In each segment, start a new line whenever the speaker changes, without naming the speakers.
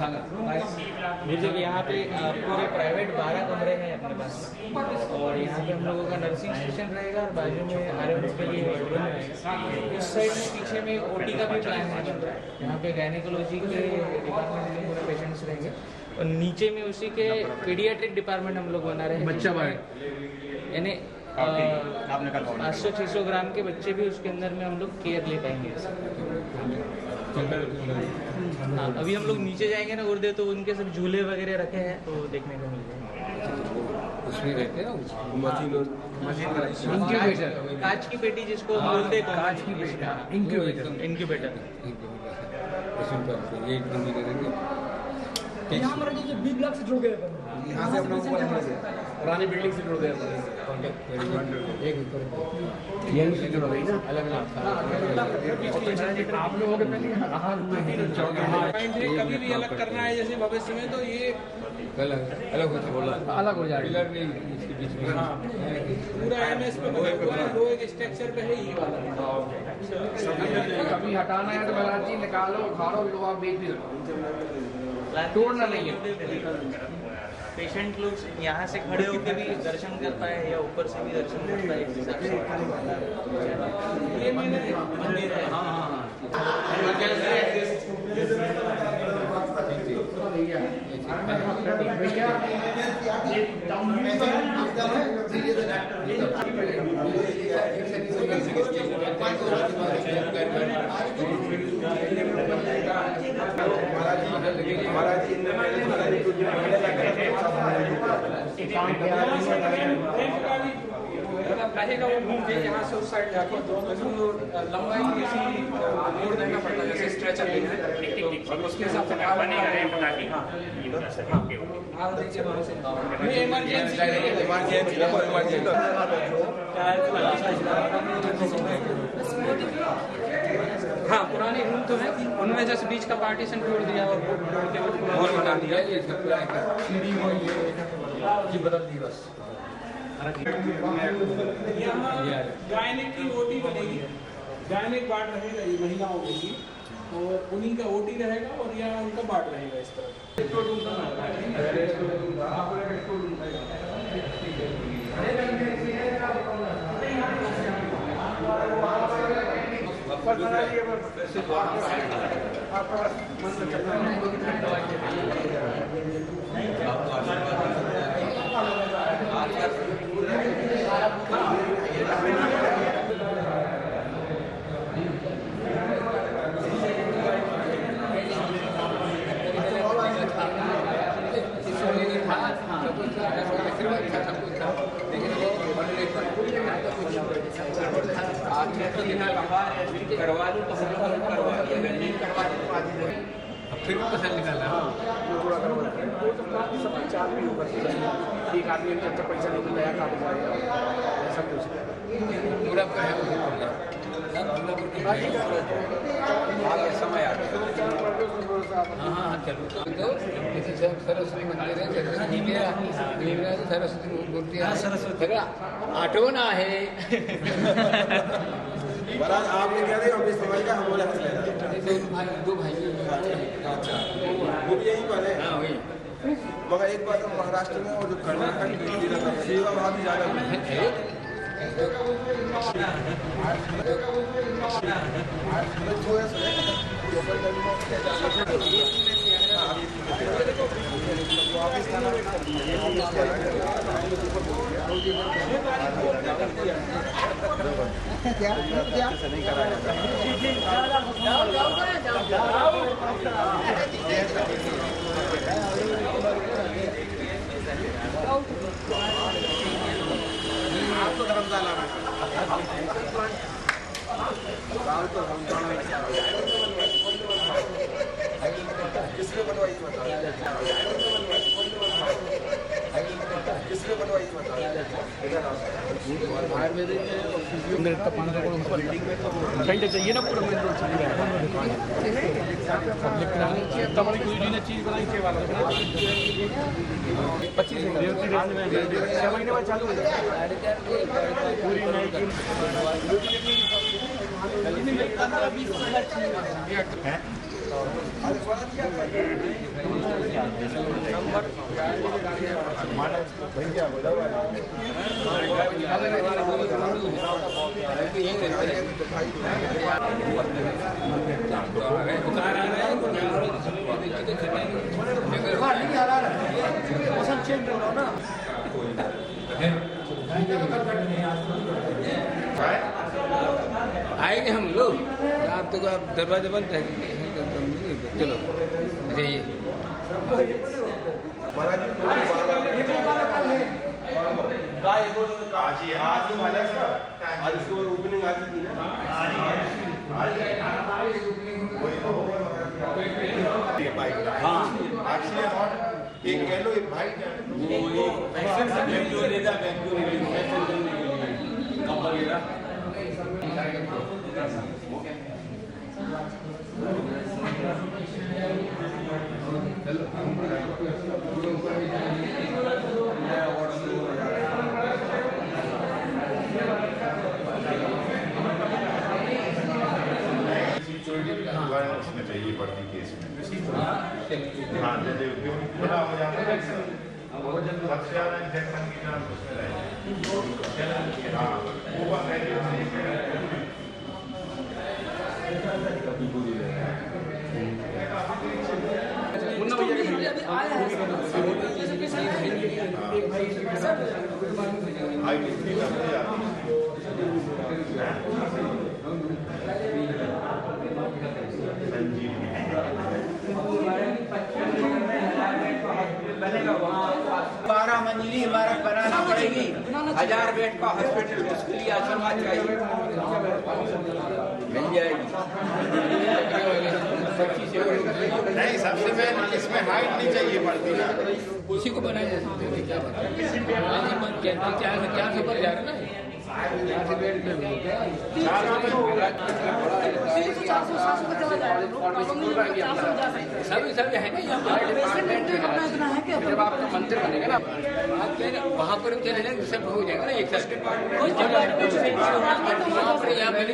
देखिए यहाँ पे पूरे प्राइवेट 12 कमरे हैं अपने पास, और यहाँ पे हम लोगों का नर्सिंग स्टेशन रहेगा और बाजू में आरएम्स के लिए रूम रहेगा। उस साइड में पीछे में ओटी का भी प्लान है, यहाँ पे गायनेकोलॉजी के डिपार्टमेंट में पूरे पेशेंट्स रहेंगे, और नीचे में उसी के पीडियाट्रिक डिपार्टमेंट हम लोग बना रहे हैं, बच्चा यानी 500-600 ग्राम के बच्चे भी उसके अंदर में हम लोग केयर ले पाएंगे। हाँ, अभी हम लोग नीचे जाएंगे ना गुरुदेव, तो उनके सब झूले वगैरह रखे हैं तो देखने को मिल जाएंगे।
उसमें रहते हैं
इंक्यूबेटर, कांच की पेटी जिसको बोलते हैं,
कांच की पेटी,
इंक्यूबेटर।
यहाँ हमारा जो बी ब्लॉक से जुड़ गए,
यहाँ से हम लोग पुरानी बिल्डिंग से जुड़ गए, यहीं से जुड़ गई ना, अलग अलग आप लोगों के पहले
कभी भी अलग करना है जैसे भविष्य में, तो ये
अलग हो जाएगा, इसके बीच में
पूरा एमएस पे लोहे के स्ट्रक्चर पे है ये वाला।
कभी हटाना है तो बलाची निकालो, उखाड़ो, लोहा बेच भी तोड़ना नहीं है।
पेशेंट लोग यहाँ से खड़े होकर भी दर्शन कर पाए या ऊपर से भी दर्शन कर पाए, इस हिसाब से ये मंदिर है।
रहेगा वो घूम के यहाँ से उस साइड जाके लंबाई किसी मोड़ देना पड़ता है, जैसे स्ट्रेचर है और उसके हिसाब से हाँ, पुराने रूम तो है, उनमें जैसे बीच का पार्टीशन तोड़ दिया और और बना दिया,
जी बदल दी बस।
यहाँ गायनिक की ओटी बनेगी, गायनिक वार्ड रहेगा, ये महिलाओं के लिए, और उन्हीं का ओटी रहेगा और यहाँ उनका वार्ड रहेगा इस तरह। करवा दो तो करवा दिया, नहीं करवा दो
फिर भी पसंद निकालना है,
एक आदमी जब तक पैसा नहीं मिला काम सब कुछ
पूरा
समय आ गया।
हाँ चलो तो किसी सरस्वती मंदिर है, सरस्वती मूर्ति है, सरस्वती आटो ना है।
महाराज आपने कह रहे हो अभी समझ गया, हम बोले
दो भाई
वो भी यहीं पर है।
हाँ वही,
मगर एक बात महाराष्ट्र में और जो कर्नाटक सेवा वहाँ भी ज़्यादा नहीं करा आपको धर्मशाला में किसने बनवाई
घंटे चाहिए ना पूरा मेन रोड तुम्हारी कोई भी चीज बनाई के वाला 25 महीने बाद चालू हो जाएगा।
आएंगे हम लोग। आप तो आप दरवाजा बंद है, चलो जाइए।
आज इसके बाद ओपनिंग आज की ना, हाँ एक येलो एक वाइट
उसमें चाहिए पड़ती केस में। हाँ जैसे बड़ा हो जाता है सबसे ज्यादा इंफेक्शन की जान उसमें रहेगी। हाँ वो
बारह मंजिली इमारत बनाना पड़ेगी, 1000 बेड का हॉस्पिटल उसके लिए बनना चाहिए, मिल जाएगी।
नहीं सबसे पहले इसमें हाइट नहीं चाहिए पड़ती ना,
उसी को बनाया जा सकता है। क्या से ऊपर जा रहा है ना, सभी है ना यहाँ जब आपका मंदिर बनेगा ना वहाँ पर चले जाएंगे, सब हो जाएगा ना एक साथ। यहाँ पहले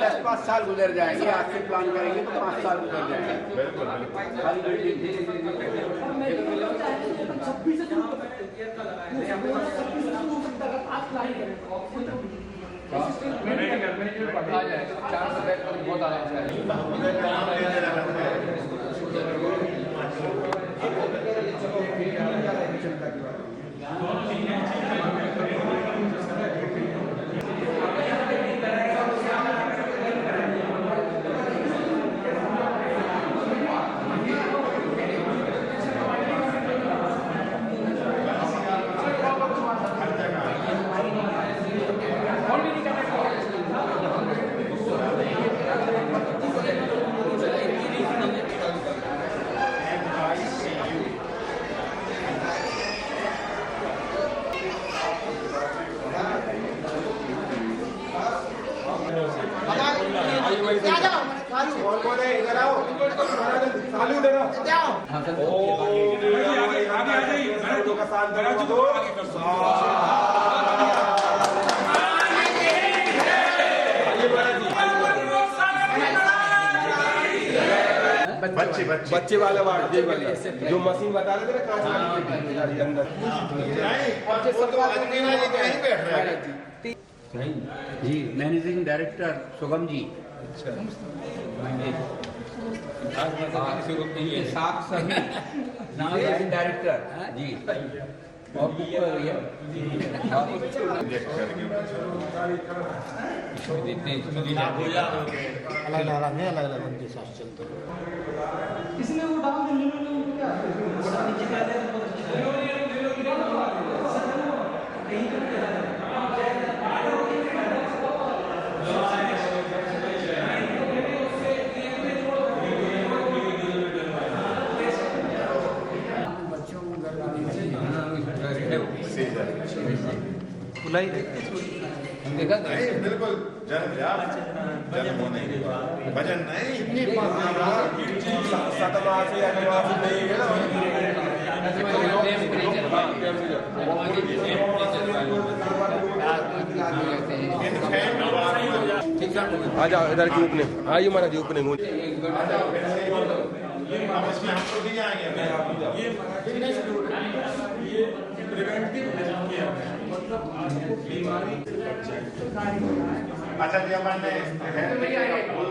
10-5 साल गुजर जाएंगे, आज से प्लान करेंगे तो 5 साल गुजर जाएंगे। 400 बेड पर बहुत आराम
बच्चे वाला वार्ड जो मशीन बता रहे थे ना अंदर
जी। मैनेजिंग डायरेक्टर सुगम जी, साथ सभी मैनेजिंग डायरेक्टर जी और अलग उनके साथ चलते
इसमें वो डाल देंगे
देखा
नहीं बिल्कुल जन्म होने के बाद भजन नहीं
ठीक
आ जाओ इधर की ओपनिंग, आइए महाराज जी ओपनिंग हो।
अब इसमें हम तो भी जाएंगे। अच्छा जी, हमारे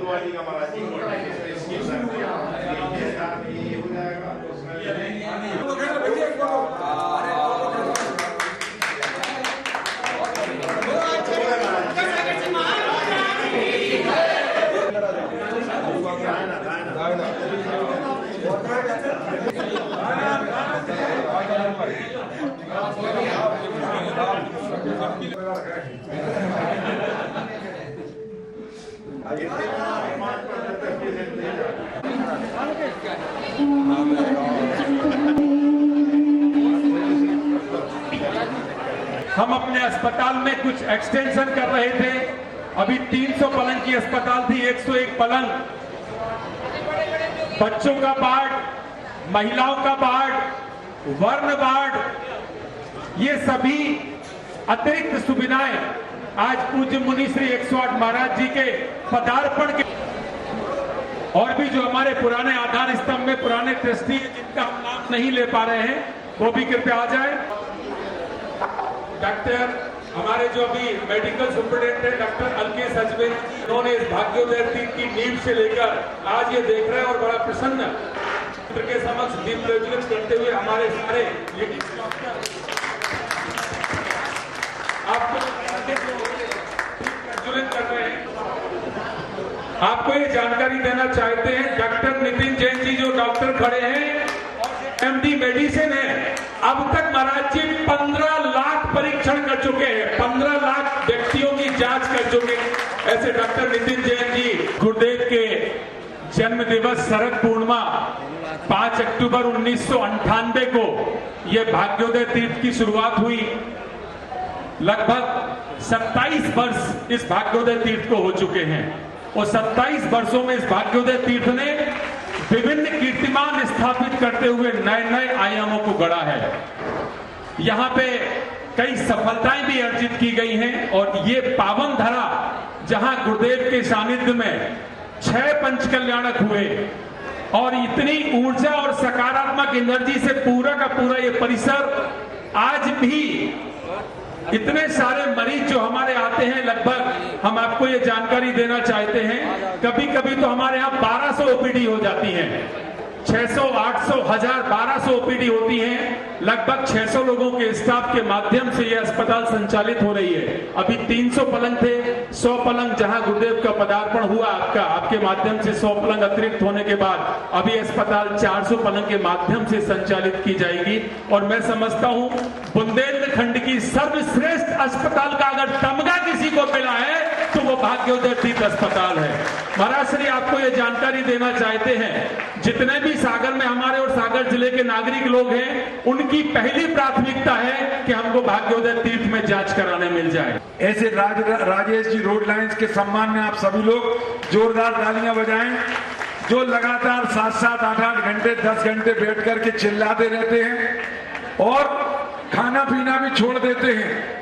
वाली का महाराज जी ये हो जाएगा
हम अपने अस्पताल में कुछ एक्सटेंशन कर रहे थे। अभी 300 पलंग की अस्पताल थी, 101 पलंग, बच्चों का वार्ड, महिलाओं का वार्ड, वर्ण वार्ड, ये सभी अतिरिक्त सुविधाएं आज पूज्य मुनि श्री 108 महाराज जी के पदार्पण के और भी जो हमारे पुराने आधार स्तंभ में पुराने ट्रस्टी जिनका हम नाम नहीं ले पा रहे हैं वो भी कृपया आ जाए। डॉक्टर हमारे जो अभी मेडिकल सुपरिटेंडेंट है डॉक्टर अलकेश अजमेरी जी, उन्होंने इस भाग्योदय तीर्थ की नींव से लेकर आज ये देख रहे हैं और बड़ा प्रसन्न के समक्ष दीप प्रज्वलित करते हुए हमारे सारे लेडीज डॉक्टर आपको प्रज्वलित कर रहे हैं। आपको ये जानकारी देना चाहते हैं, डॉक्टर नितिन जैन जी जो डॉक्टर खड़े हैं और एमडी मेडिसिन है, अब तक महाराज जी 15 लाख परीक्षण कर चुके हैं, 15 लाख व्यक्तियों की जांच कर चुके हैं। ऐसे डॉक्टर नितिन जैन जी, गुरुदेव के जन्म दिवस शरद पूर्णिमा 5 अक्टूबर 1998 को यह भाग्योदय तीर्थ की शुरुआत हुई। लगभग 27 वर्ष इस भाग्योदय तीर्थ को हो चुके हैं और 27 वर्षों में इस भाग्योदय तीर्थ ने विभिन्न कीर्तिमान स्थापित करते हुए नए नए आयामों को गढ़ा है। यहाँ पे कई सफलताएं भी अर्जित की गई हैं और ये पावन धरा जहां गुरुदेव के सानिध्य में 6 पंचकल्याणक हुए और इतनी ऊर्जा और सकारात्मक एनर्जी से पूरा का पूरा ये परिसर आज भी इतने सारे मरीज जो हमारे आते हैं, लगभग हम आपको ये जानकारी देना चाहते हैं, कभी कभी तो हमारे यहाँ 1200 ओपीडी हो जाती हैं, 600, 800, 1000, 1200 ओपीडी होती हैं। लगभग 600 लोगों के स्टाफ के माध्यम से यह अस्पताल संचालित हो रही है। अभी 300 पलंग थे, 100 पलंग जहां गुरुदेव का पदार्पण हुआ आपके माध्यम से 100 पलंग अतिरिक्त होने के बाद अभी अस्पताल 400 पलंग के माध्यम से संचालित की जाएगी। और मैं समझता हूं बुंदेलखंड की सर्वश्रेष्ठ अस्पताल का अगर तमगा किसी को मिला है तो वो भाग्योदय तीर्थ अस्पताल है। महाराज श्री आपको ये जानकारी देना चाहते हैं, जितने भी सागर में हमारे और सागर जिले के नागरिक लोग हैं, उनकी पहली प्राथमिकता है कि हमको भाग्योदय तीर्थ में जांच कराने मिल जाए।
ऐसे राजेश जी रोड लाइंस के सम्मान में आप सभी लोग जोरदार तालियां बजाएं, जो लगातार 7-7, 8-8 घंटे 10 घंटे बैठ करके चिल्लाते रहते हैं और खाना पीना भी छोड़ देते हैं।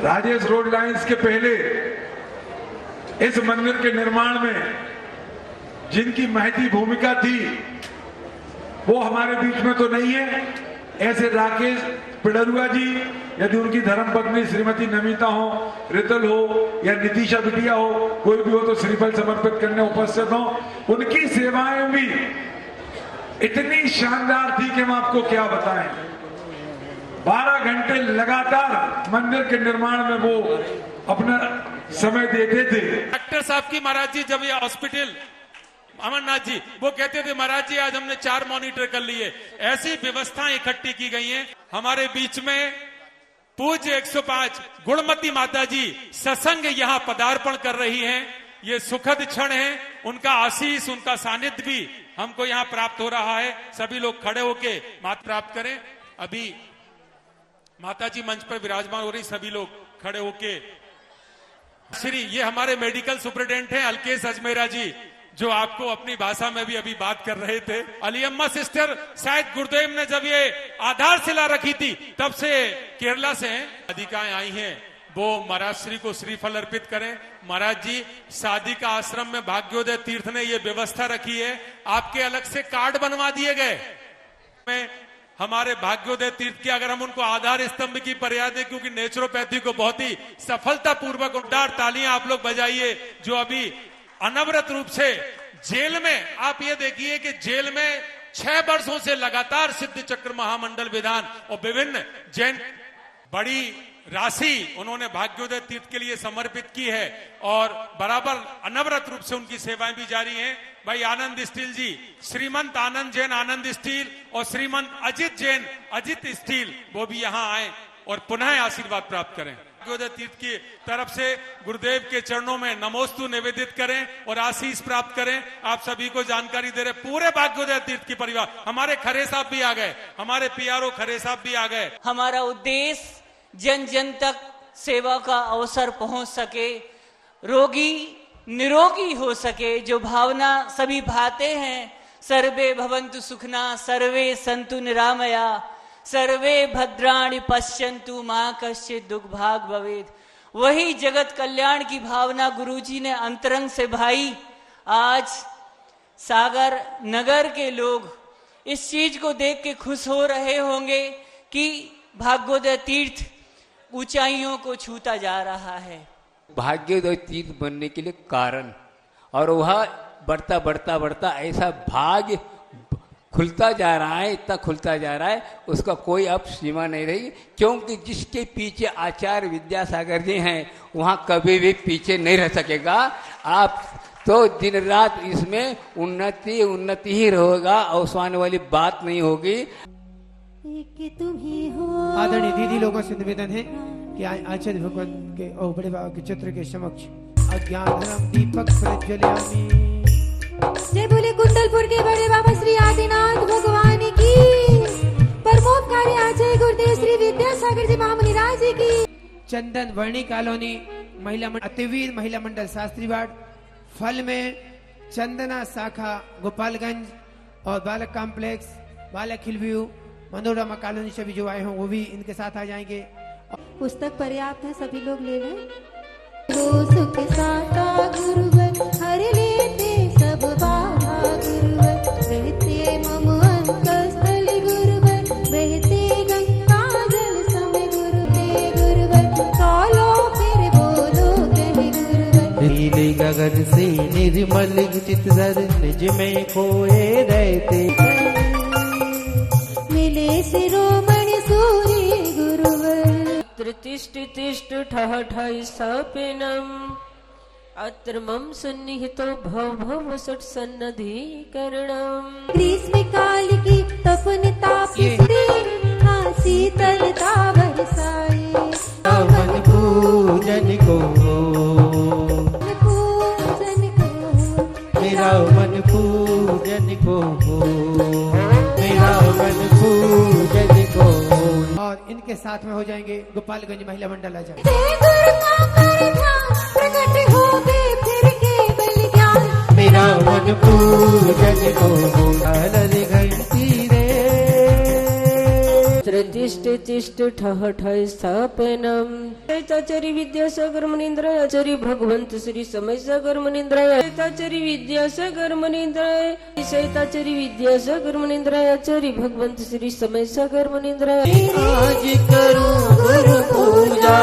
राजेश रोड लाइंस के पहले इस मंदिर के निर्माण में जिनकी महती भूमिका थी वो हमारे बीच में तो नहीं है। ऐसे राकेश पिडरुआ जी, यदि उनकी धर्मपत्नी श्रीमती नमिता हो, रितल हो या नीतिशा बिटिया हो, कोई भी हो तो श्रीफल समर्पित करने उपस्थित हो। उनकी सेवाएं भी इतनी शानदार थी कि हम आपको क्या बताएं। 12 घंटे लगातार मंदिर के निर्माण में वो अपना समय देते थे।
डॉक्टर साहब की महाराज जी जब ये हॉस्पिटल अमरनाथ जी वो कहते थे महाराज जी आज हमने 4 मॉनिटर कर लिए। ऐसी व्यवस्थाएं इकट्ठी की गई हैं। हमारे बीच में पूज्य 105 गुणमती माता जी सत्संग यहाँ पदार्पण कर रही हैं। ये सुखद क्षण है, उनका आशीष, उनका सानिध्य भी हमको यहाँ प्राप्त हो रहा है। सभी लोग खड़े होके मात प्राप्त करें। अभी माता जी मंच पर विराजमान हो रही, सभी लोग खड़े होके श्री ये हमारे मेडिकल सुपरिटेंडेंट हैं अलकेश अजमेरा जी, जो आपको अपनी भाषा में भी अभी बात कर रहे थे। अलियम्मा सिस्टर शायद गुरुदेव ने जब ये आधारशिला रखी थी तब से केरला से अधिकाएं आई हैं। वो महाराज श्री को श्रीफल अर्पित करें। महाराज जी, शादी का आश्रम में भाग्योदय तीर्थ ने ये व्यवस्था रखी है, आपके अलग से कार्ड बनवा दिए गए में हमारे भाग्योदय तीर्थ की, अगर हम उनको आधार स्तंभ की फरियाद है, क्योंकि नेचुरोपैथी को बहुत ही सफलतापूर्वक उड्डार तालियां आप लोग बजाइए, जो अभी अनवरत रूप से जेल में, आप ये देखिए कि जेल में 6 वर्षों से लगातार सिद्ध चक्र महामंडल विधान और विभिन्न जैन बड़ी राशि उन्होंने भाग्योदय तीर्थ के लिए समर्पित की है और बराबर अनवरत रूप से उनकी सेवाएं भी जारी हैं। भाई आनंद स्टील जी, श्रीमंत आनंद जैन आनंद स्टील और श्रीमंत अजित जैन अजित स्टील, वो भी यहां आए और पुनः आशीर्वाद प्राप्त करें। भाग्योदय तीर्थ की तरफ से गुरुदेव के चरणों में नमोस्तु निवेदित करें और आशीष प्राप्त करें। आप सभी को जानकारी दे रहे, पूरे भाग्योदय तीर्थ की परिवार, हमारे खरे साहब भी आ गए, हमारे पीआरओ खरे साहब भी आ गए।
हमारा उद्देश्य जन जन तक सेवा का अवसर पहुंच सके, रोगी निरोगी हो सके, जो भावना सभी भाते हैं, सर्वे भवन्तु सुखना सर्वे सन्तु निरामया सर्वे भद्राणि पश्यन्तु मां कश्चित् दुर्भाग् भवेत्, वही जगत कल्याण की भावना गुरुजी ने अंतरंग से भाई। आज सागर नगर के लोग इस चीज को देख के खुश हो रहे होंगे कि भाग्योदय तीर्थ ऊंचाइयों को छूता जा रहा है।
भाग्योदय तीर्थ बनने के लिए कारण, और वह बढ़ता बढ़ता बढ़ता ऐसा भाग्य खुलता जा रहा है, इतना खुलता जा रहा है, उसका कोई अब सीमा नहीं रही, क्योंकि जिसके पीछे आचार्य विद्यासागर जी हैं वहाँ कभी भी पीछे नहीं रह सकेगा। आप तो दिन रात इसमें उन्नति उन्नति ही रहेगा, अवसान वाली बात नहीं होगी।
आदरणीय दीदी लोगों से निवेदन है कि आचार्य भगवान के और बड़े बाबा के चित्र के समक्ष अज्ञान दीपक प्रज्वलयामि।
जय बोले कुंडलपुर के बड़े बाबा श्री आदिनाथ भगवान की, परमोपकारी आचार्य गुरुदेव श्री विद्यासागर जी महामुनि राज जी की।
चंदन वर्णी कॉलोनी महिला अतिवीर महिला मंडल शास्त्रीवाड़, फल में चंदना शाखा गोपालगंज और बालक कॉम्प्लेक्स बालक हिल व्यू मनोरमा कॉलोनी से भी जो आए हों वो भी इनके साथ आ जाएंगे।
पुस्तक पर्याप्त है, सभी लोग ले लें। सुख साता गुरुवर हर लेते सब बाधा गुरुवर, बहते मम अंतस्थल गुरुवर, बहते गंगा जल समय गुरुते गुरुवर, कालो फिर बोलो कहे गुरुवर।
नीले गगन से निर्मल चित जर निज में खोए रहते,
मिले शिरोमणि सूर्य गुरुवर।
तिष्ठ तिष्ठ ठह ठह सपिनम, अत्र मम सन्निहितो भव भव सट सन्नधिकरणम।
ग्रीष्म काल की तपन ताप से शीतलता बरसाए,
मन पूजन को मेरा मन पूजन को, मेरा मन पूजन को। और इनके साथ में हो जाएंगे गोपालगंज महिला मंडल आ जाए।
प्रकट हो गए फिर केवल ज्ञान,
मेरा मन पूजन को घंटी रे।
तिष्ठ तिष्ठ ठह ठह स्थापनम, आचार्य विद्यासागर मुनीन्द्राय आचार्य भगवंत श्री समय सागर मुनीन्द्राय आचार्य विद्यासागर मुनीन्द्राय आचार्य विद्यासागर मुनीन्द्राय आचार्य भगवंत श्री समय सागर मुनीन्द्राय।
आज करूं गुरु पूजा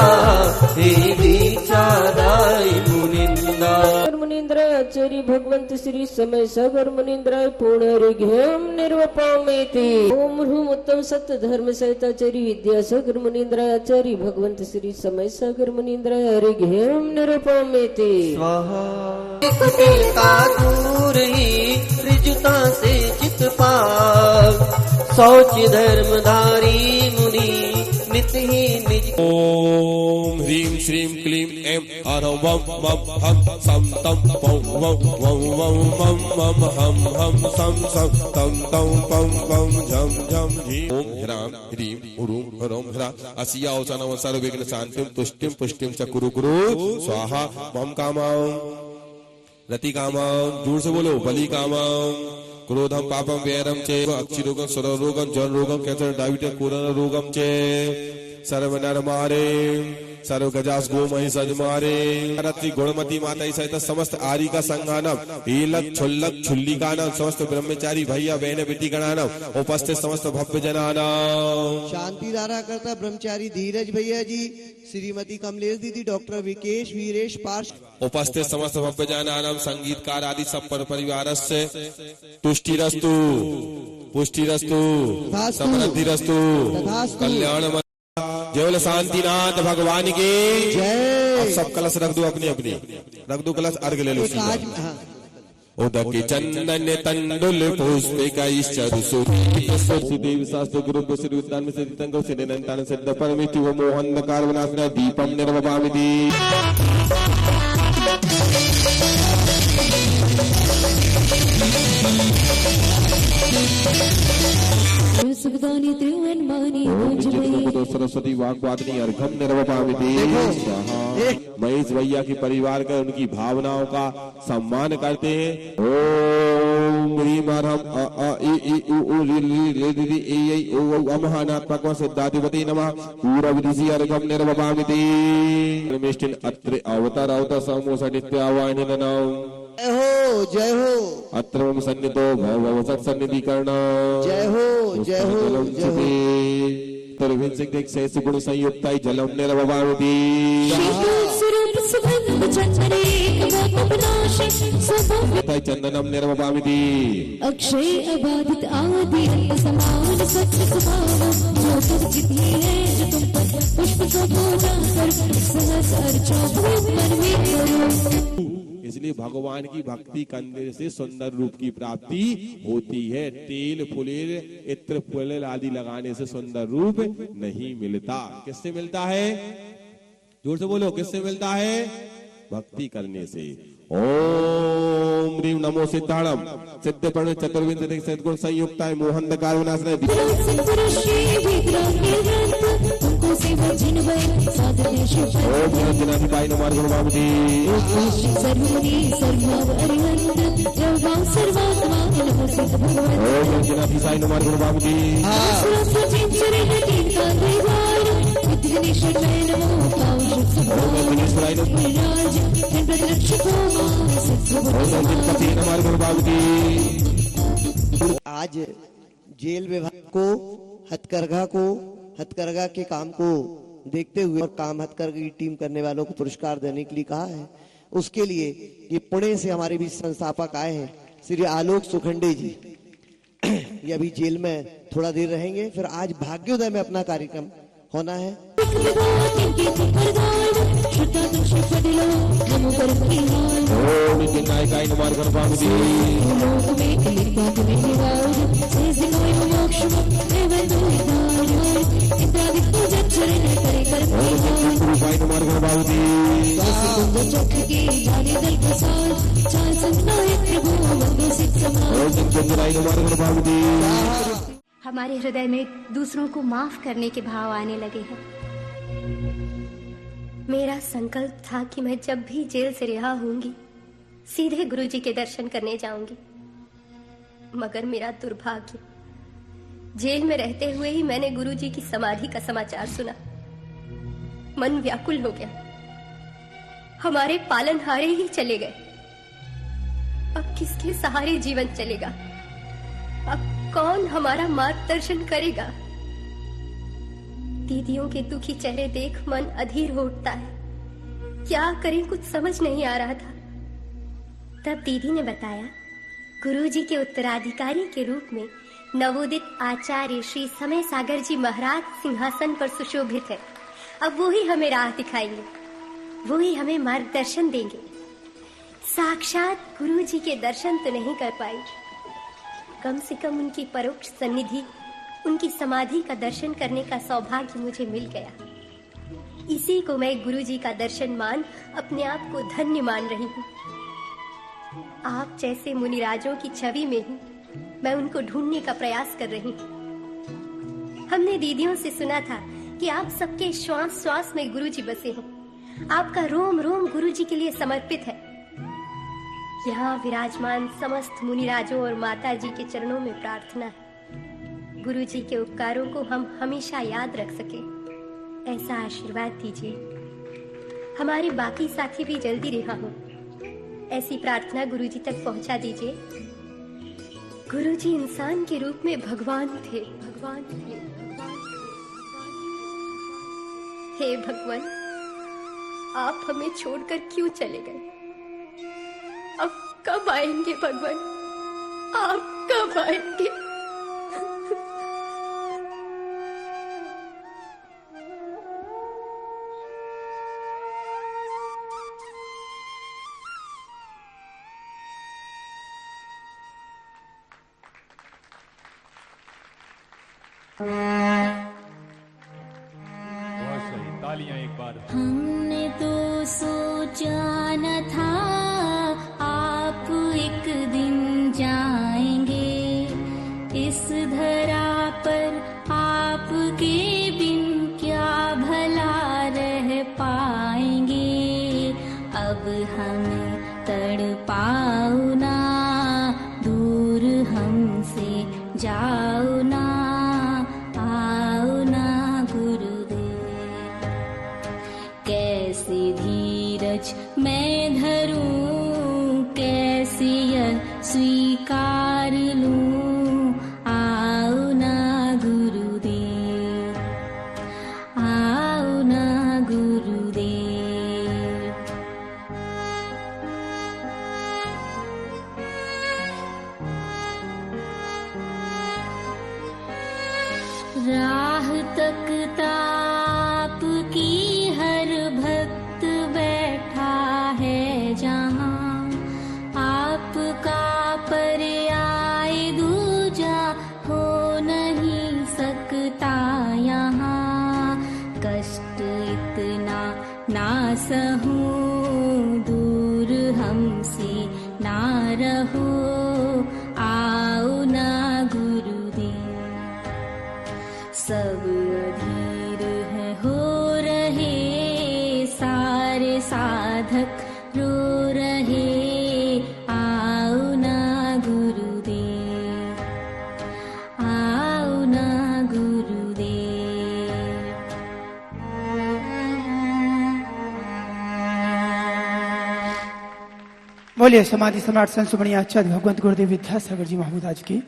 देवी चादाई मुनिंदा
मुनीन्द्राय आचार्य भगवंत श्री समय सागर मुनीन्द्राय पुनर्घ्यम निर्वपामेति। ओम ह्रूम उत्तम सत्य धर्म सहित आचार्य विद्यासागर मुनीन्द्राय आचार्य भगवंत श्री समय सागर मुनीन्द्राय अर्घ्यम निरूपमेति।
कुटिलता दूर ही ऋजुता से चित पाव, शौच धर्मधारी मुनि नित ही निज।
ओम ह्रीं श्रीं क्लीं ऐं हरं वं वं हं सं तं पं वं वं वं वं वं हं हं सं सं तं तं पं पं झं झं झीं। ओम ह्रां ह्रीं ह्रूं ह्रौं ह्रा अस्या औचनम सर्वविघ्न शांतिं तुष्टिं पुष्टिं च कुरु कुरु स्वाहा। मम कामां रति कामां, जोर से बोलो, बलि कामां, क्रोधम पापम वैरम चे अक्षिरोगम स्वरोगम जन रोगम कैंसर डायबिटीज कोरोना रोगम चे सर्वनर मारे सर्व गजास गो महिष अजमारे रत्रि गुणमती माता सहित समस्त आरी का संगानम हीलक छुल्लक छुल्ली का नाम समस्त ब्रह्मचारी भैया बहन बेटी गणानम उपस्थित समस्त भव्य जनानम
शांति धारा करता ब्रह्मचारी धीरज भैया जी, श्रीमती कमलेश दीदी, डॉक्टर विकेश वीरेश पार्श,
उपस्थित समस्त भव्य जनानम संगीतकार आदि सब पर परिवार से तुष्टिरस्तु पुष्टिरस्तु समृद्धिरस्तु कल्याण केवल शांतिनाथ भगवान की
जय।
अब सब कलश रख दो अपनी अपनी, रख दो कलश, अर्घ ले लो। उदक चंदन तंडुल पुष्पिका देवी शास्त्र गुरु श्री उद्यान में सिद्धंग सिद्धंतान सिद्ध परमिति व मोहन कारवनासना दीपम निर्वपामिति
सुखदानी त्रिवनमानी
सरस्वती वाग्वादिनी अर्घम निर्वपामिति। महेश भैया के परिवार का उनकी भावनाओं का सम्मान करते हैं। ओम ह्रीम महानात्मक सिद्धाधिपति नमः पूरा विधि अर्घम निर्वपामिति। अत्र अवतार अवतार समोसा नित्य आवाहन
जय हो जय हो
अत्र सन्निधो भव सत्सन्निधि करना
जय हो जय हो जय
हो गुण संयुक्त जलम निर्वपामिति। चंदनम निर्वपामिति।
अक्षय अबाधित आदि अंत समान स्वच्छ स्वभाव जो सब जितनी है जो तुम पर पुष्प कर सहस अर्चो मन में करो।
इसलिए भगवान की भक्ति करने से सुंदर रूप की प्राप्ति होती है। तेल फुलेल इत्र फुलेल आदि लगाने से सुंदर रूप नहीं मिलता। किससे मिलता है? जोर से बोलो, किससे मिलता है? भक्ति करने से। ओम ह्रीम नमो सिद्धाणम सिद्ध प्रण चतुर्विंश सद्गुण संयुक्त मोहन कारवनासना ओम जनाधिपाय नमः गुरुमामति। ओम जनाधिपाय नमः गुरुमामति।
आज जेल विभाग को हथकरघा के काम को देखते हुए और काम हथकरघा की टीम करने वालों को पुरस्कार देने के लिए कहा है। उसके लिए ये पुणे से हमारे बीच संस्थापक आए हैं श्री आलोक सुखंडे जी। ये अभी जेल में थोड़ा देर रहेंगे, फिर आज भाग्योदय में अपना कार्यक्रम होना है।
हमारे हृदय में दूसरों को माफ करने के भाव आने लगे हैं। मेरा संकल्प था कि मैं जब भी जेल से रिहा होंगी सीधे गुरुजी के दर्शन करने जाऊंगी, मगर मेरा दुर्भाग्य, जेल में रहते हुए ही मैंने गुरुजी की समाधि का समाचार सुना। मन व्याकुल हो गया। हमारे पालनहारे ही चले गए, अब किसके सहारे जीवन चलेगा? अब कौन हमारा मार्गदर्शन करेगा? दीदियों के दुखी चेहरे देख मन अधीर हो उठता है। क्या करें, कुछ समझ नहीं आ रहा था। तब दीदी ने बताया, गुरुजी के उत्तराधिकारी के रूप में नवोदित आचार्य श्री समय सागर जी महाराज सिंहासन पर सुशोभित है। अब वो ही हमें राह दिखाएंगे, वो ही हमें मार्गदर्शन देंगे। साक्षात गुरुजी के दर्शन तो नहीं कर पाई, कम से कम उनकी परोक्ष सन्निधि, उनकी समाधि का दर्शन करने का सौभाग्य मुझे मिल गया। इसी को मैं गुरुजी का दर्शन मान अपने आप को धन्य मान रही हूँ। आप जैसे मुनिराजों की छवि में ही मैं उनको ढूंढने का प्रयास कर रही हूँ। हमने दीदियों से सुना था कि आप सबके श्वास श्वास में गुरुजी बसे हैं। आपका रोम रोम गुरुजी के लिए समर्पित है। यहाँ विराजमान समस्त मुनिराजों और माता जी के चरणों में प्रार्थना है, गुरुजी के उपकारों को हम हमेशा याद रख सके। ऐसा आशीर्वाद दीजिए। हमारे बाकी साथी भी जल्दी रिहा हो, ऐसी प्रार्थना गुरुजी तक पहुंचा दीजिए। गुरुजी इंसान के रूप में भगवान थे, भगवान थे, भगवान थे। हे भगवान, आप हमें छोड़कर क्यों चले गए? अब कब आएंगे भगवान? आप कब आएंगे?
बहुत सही, तालियां एक बार।
हमने तो सोचा न था आप एक दिन जाएंगे इस धरा पर, आपके बिन क्या भला रह पाएंगे। अब हमें तड़पाओ ना, दूर हमसे जाओ ना, आओ ना गुरुदेव। कैसे धीरज मैं धरूं, कैसे यह स्वीकार लूं, आओ ना गुरुदेव, आओ ना गुरुदेव। राह तकता आपकी हर भक्त बैठा है जहाँ, आपका पर्याय दूजा हो नहीं सकता यहाँ। कष्ट इतना ना सहूं, दूर हमसे ना रहो, आओ ना गुरुदेव। सब अधीर है हो रहे, सारे साधक रो रहे, आओ ना गुरुदेव, आओ ना गुरुदेव।
बोलिए समाधि सम्राट संत सुमणि आचार्य भगवंत गुरुदेव विद्यासागर जी महाराज की।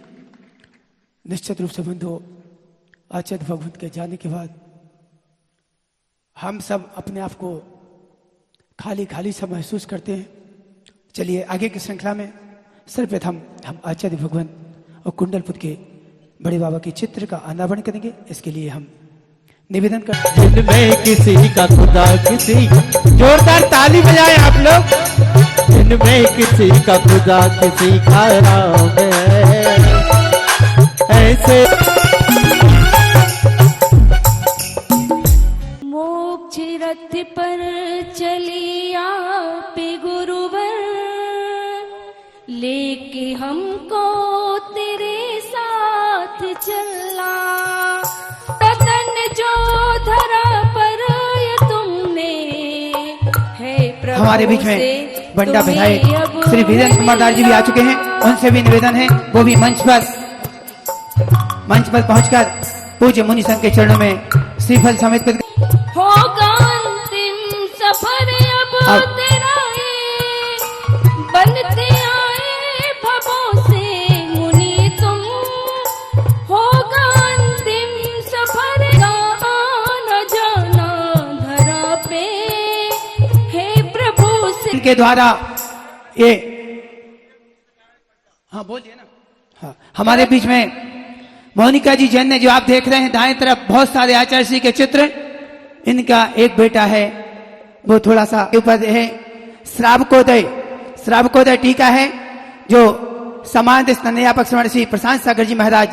निश्चित रूप से बंधु, आचार्य भगवंत के जाने के बाद हम सब अपने आप को खाली खाली सा महसूस करते हैं। चलिए आगे की श्रृंखला में सर्वप्रथम हम आचार्य भगवंत और कुंडलपुर के बड़े बाबा के चित्र का अनावरण करेंगे। इसके लिए हम निवेदन करते हैं,
जिनमें किसी का खुदा किसी,
जोरदार ताली बजाएं आप लोग।
जिनमें किसी का खुदा किसी का राम है, ऐसे
मोक्ष रथ पर चली आप गुरुवर, लेके हमको तेरे साथ चलना। तन जो धरा पर ये तुमने है प्रभु,
हमारे बीच में बंडा विधायक श्री वीरेंद्र कुमार दास जी भी आ चुके हैं। उनसे भी निवेदन है वो भी मंच पर पहुंचकर पूज्य मुनि संघ के चरणों में श्रीफल समेत
होगा अंतिम सफर अब तेरा है, बनते आए भवों से मुनि तुम। होगा अंतिम सफर आना जाना धरा पे, हे प्रभु से।
के द्वारा ये हाँ बोलिए ना। हाँ, हमारे बीच में मोनिका जी जैन ने, जो आप देख रहे हैं दाएं तरफ बहुत सारे आचार्य श्री के चित्र, इनका एक बेटा है वो थोड़ा सा ऊपर है। श्रावकोदय टीका है जो समाज स्नायापक श्रवण श्री प्रशांत सागर जी महाराज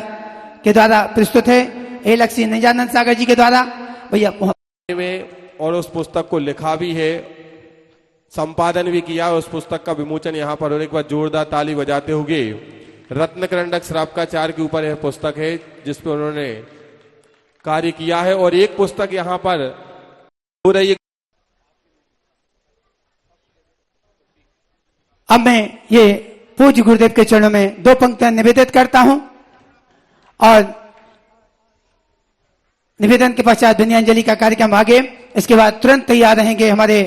के द्वारा प्रस्तुत है। ए लक्ष्मी निजानंद सागर जी के द्वारा भैया
और उस पुस्तक को लिखा भी है, संपादन भी किया। उस पुस्तक का विमोचन यहाँ पर, और एक बार जोरदार ताली बजाते हुए रत्नकरंडक श्रावकाचार्य के ऊपर यह पुस्तक है जिस पर उन्होंने कार्य किया है। और एक पुस्तक यहाँ पर हो रही है।
अब मैं ये पूज्य गुरुदेव के चरणों में दो पंक्तियां निवेदित करता हूं और निवेदन के पश्चात विनयांजलि का कार्यक्रम आगे। इसके बाद तुरंत तैयार रहेंगे हमारे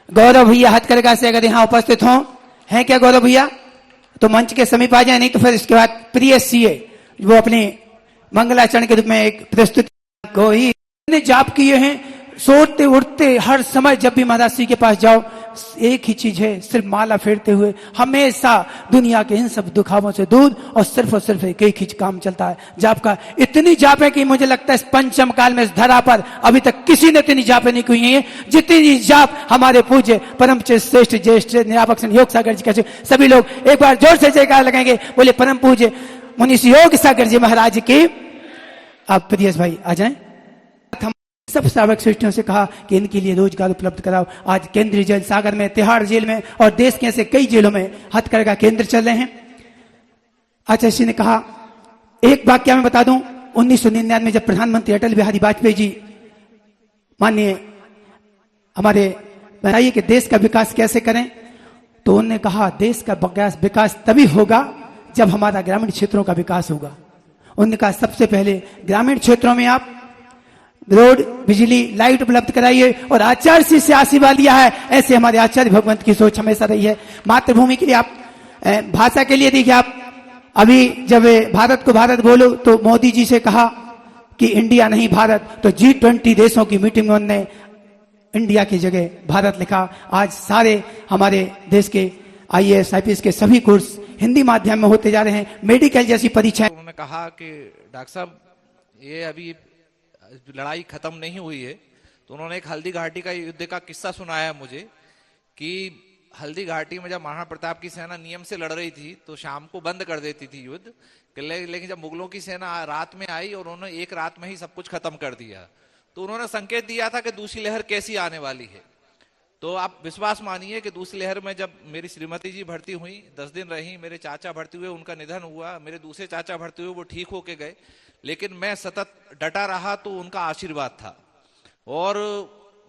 गौरव भैया हथकरघा से अगर यहाँ उपस्थित हों, हैं क्या गौरव भैया? तो मंच के समीप आ जाए, नहीं तो फिर इसके बाद प्रिय सीए वो अपनी मंगलाचरण के रूप में एक प्रस्तुति को ही जाप किए हैं। सोते उठते हर समय जब भी महाराज श्री के पास जाओ, एक ही चीज है, सिर्फ माला फेरते हुए हमेशा दुनिया के इन सब दुखावों से दूर और सिर्फ एक ही काम चलता है जाप का। इतनी जापें कि मुझे लगता है इस पंचम काल में इस धरा पर अभी तक किसी ने इतनी जापें नहीं की है जितनी जाप हमारे पूज्य परम श्रेष्ठ ज्येष्ठ निरापक योग सागर जी का। सभी लोग एक बार जोर से जयकार लगाएंगे, बोले परम पूज्य मुनीष योग सागर जी महाराज की। आप प्रियस भाई आ जाएं। सब श्रावक श्रेष्ठियों से कहा कि इनके लिए रोजगार उपलब्ध कराओ। आज केंद्रीय जेल सागर में, तिहाड़ जेल में और देश के ऐसे कई जेलों में हथकरघा केंद्र चल रहे हैं। आचार्य जी ने कहा, एक वाक्य मैं बता दूं, 1999 में जब प्रधानमंत्री अटल बिहारी वाजपेयी जी माननीय हमारे बताइए कि देश का विकास कैसे करें, तो उन्होंने कहा देश का विकास तभी होगा जब हमारा ग्रामीण क्षेत्रों का विकास होगा। उन्होंने कहा सबसे पहले ग्रामीण क्षेत्रों में आप रोड, बिजली, लाइट उपलब्ध कराइए और आचार्य श्री से आशीर्वाद लिया है, ऐसे हमारे आचार्य भगवंत की सोच हमेशा रही है। मातृभूमि के लिए आप भाषा के लिए देखिए, आप अभी जब भारत को भारत बोलो तो मोदी जी से कहा कि इंडिया नहीं भारत, तो G20 देशों की मीटिंग में उन्होंने इंडिया की जगह भारत लिखा। आज सारे हमारे देश के IAS IPS के सभी कोर्स हिंदी माध्यम में होते जा रहे हैं। मेडिकल जैसी परीक्षाएं,
उन्होंने कहा कि डॉक्टर साहब ये अभी लड़ाई खत्म नहीं हुई है, तो उन्होंने एक हल्दी घाटी का युद्ध का किस्सा सुनाया मुझे कि हल्दी घाटी में जब महाराणा प्रताप की सेना नियम से लड़ रही थी तो शाम को बंद कर देती थी युद्ध, लेकिन जब मुगलों की सेना रात में आई और उन्होंने एक रात में ही सब कुछ खत्म कर दिया, तो उन्होंने संकेत दिया था कि दूसरी लहर कैसी आने वाली है। तो आप विश्वास मानिए कि दूसरी लहर में जब मेरी श्रीमती जी भर्ती हुई, 10 दिन रही, मेरे चाचा भर्ती हुए, उनका निधन हुआ, मेरे दूसरे चाचा भर्ती हुए, वो ठीक होके गए, लेकिन मैं सतत डटा रहा, तो उनका आशीर्वाद था। और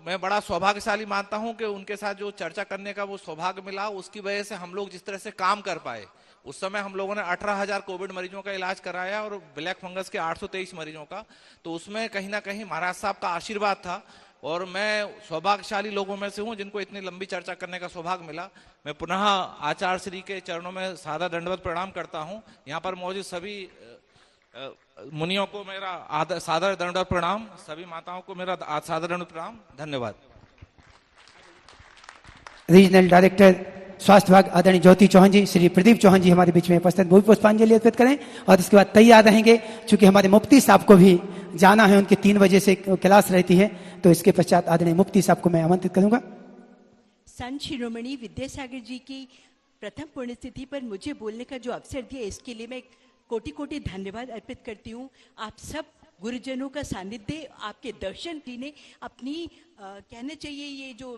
मैं बड़ा सौभाग्यशाली मानता हूं कि उनके साथ जो चर्चा करने का वो सौभाग्य मिला, उसकी वजह से हम लोग जिस तरह से काम कर पाए। उस समय हम लोगों ने 18,000 कोविड मरीजों का इलाज कराया और ब्लैक फंगस के 823 मरीजों का, तो उसमें कहीं ना कहीं महाराज साहब का आशीर्वाद था। और मैं सौभाग्यशाली लोगों में से हूं जिनको इतनी लंबी चर्चा करने का सौभाग्य मिला। मैं पुनः आचार्य श्री के चरणों में सादर दंडवत प्रणाम करता हूं। यहाँ पर मौजूद सभी मुनियों को मेरा सादर दंडवत प्रणाम, सभी माताओं को मेरा सादर दंडवत प्रणाम। धन्यवाद।
रीजनल डायरेक्टर स्वास्थ्य विभाग आदरणीय ज्योति चौहान जी, श्री प्रदीप चौहान जी हमारे बीच में उपस्थित भूमि पुष्पांजलि अर्पित करें और इसके बाद तैयार रहेंगे, चूंकि हमारे मुफ्ती साहब को भी जाना है, उनकी 3 बजे से क्लास रहती है, तो इसके पश्चात आदरणीय मुफ्ती साहब को मैं आमंत्रित करूंगा।
संत शिरोमणि विद्यासागर जी की प्रथम पुण्यतिथि पर मुझे बोलने का जो अवसर दिया, इसके लिए मैं कोटि कोटि धन्यवाद अर्पित करती हूँ। आप सब गुरुजनों का सानिध्य, आपके दर्शन ने अपनी कहना चाहिए ये जो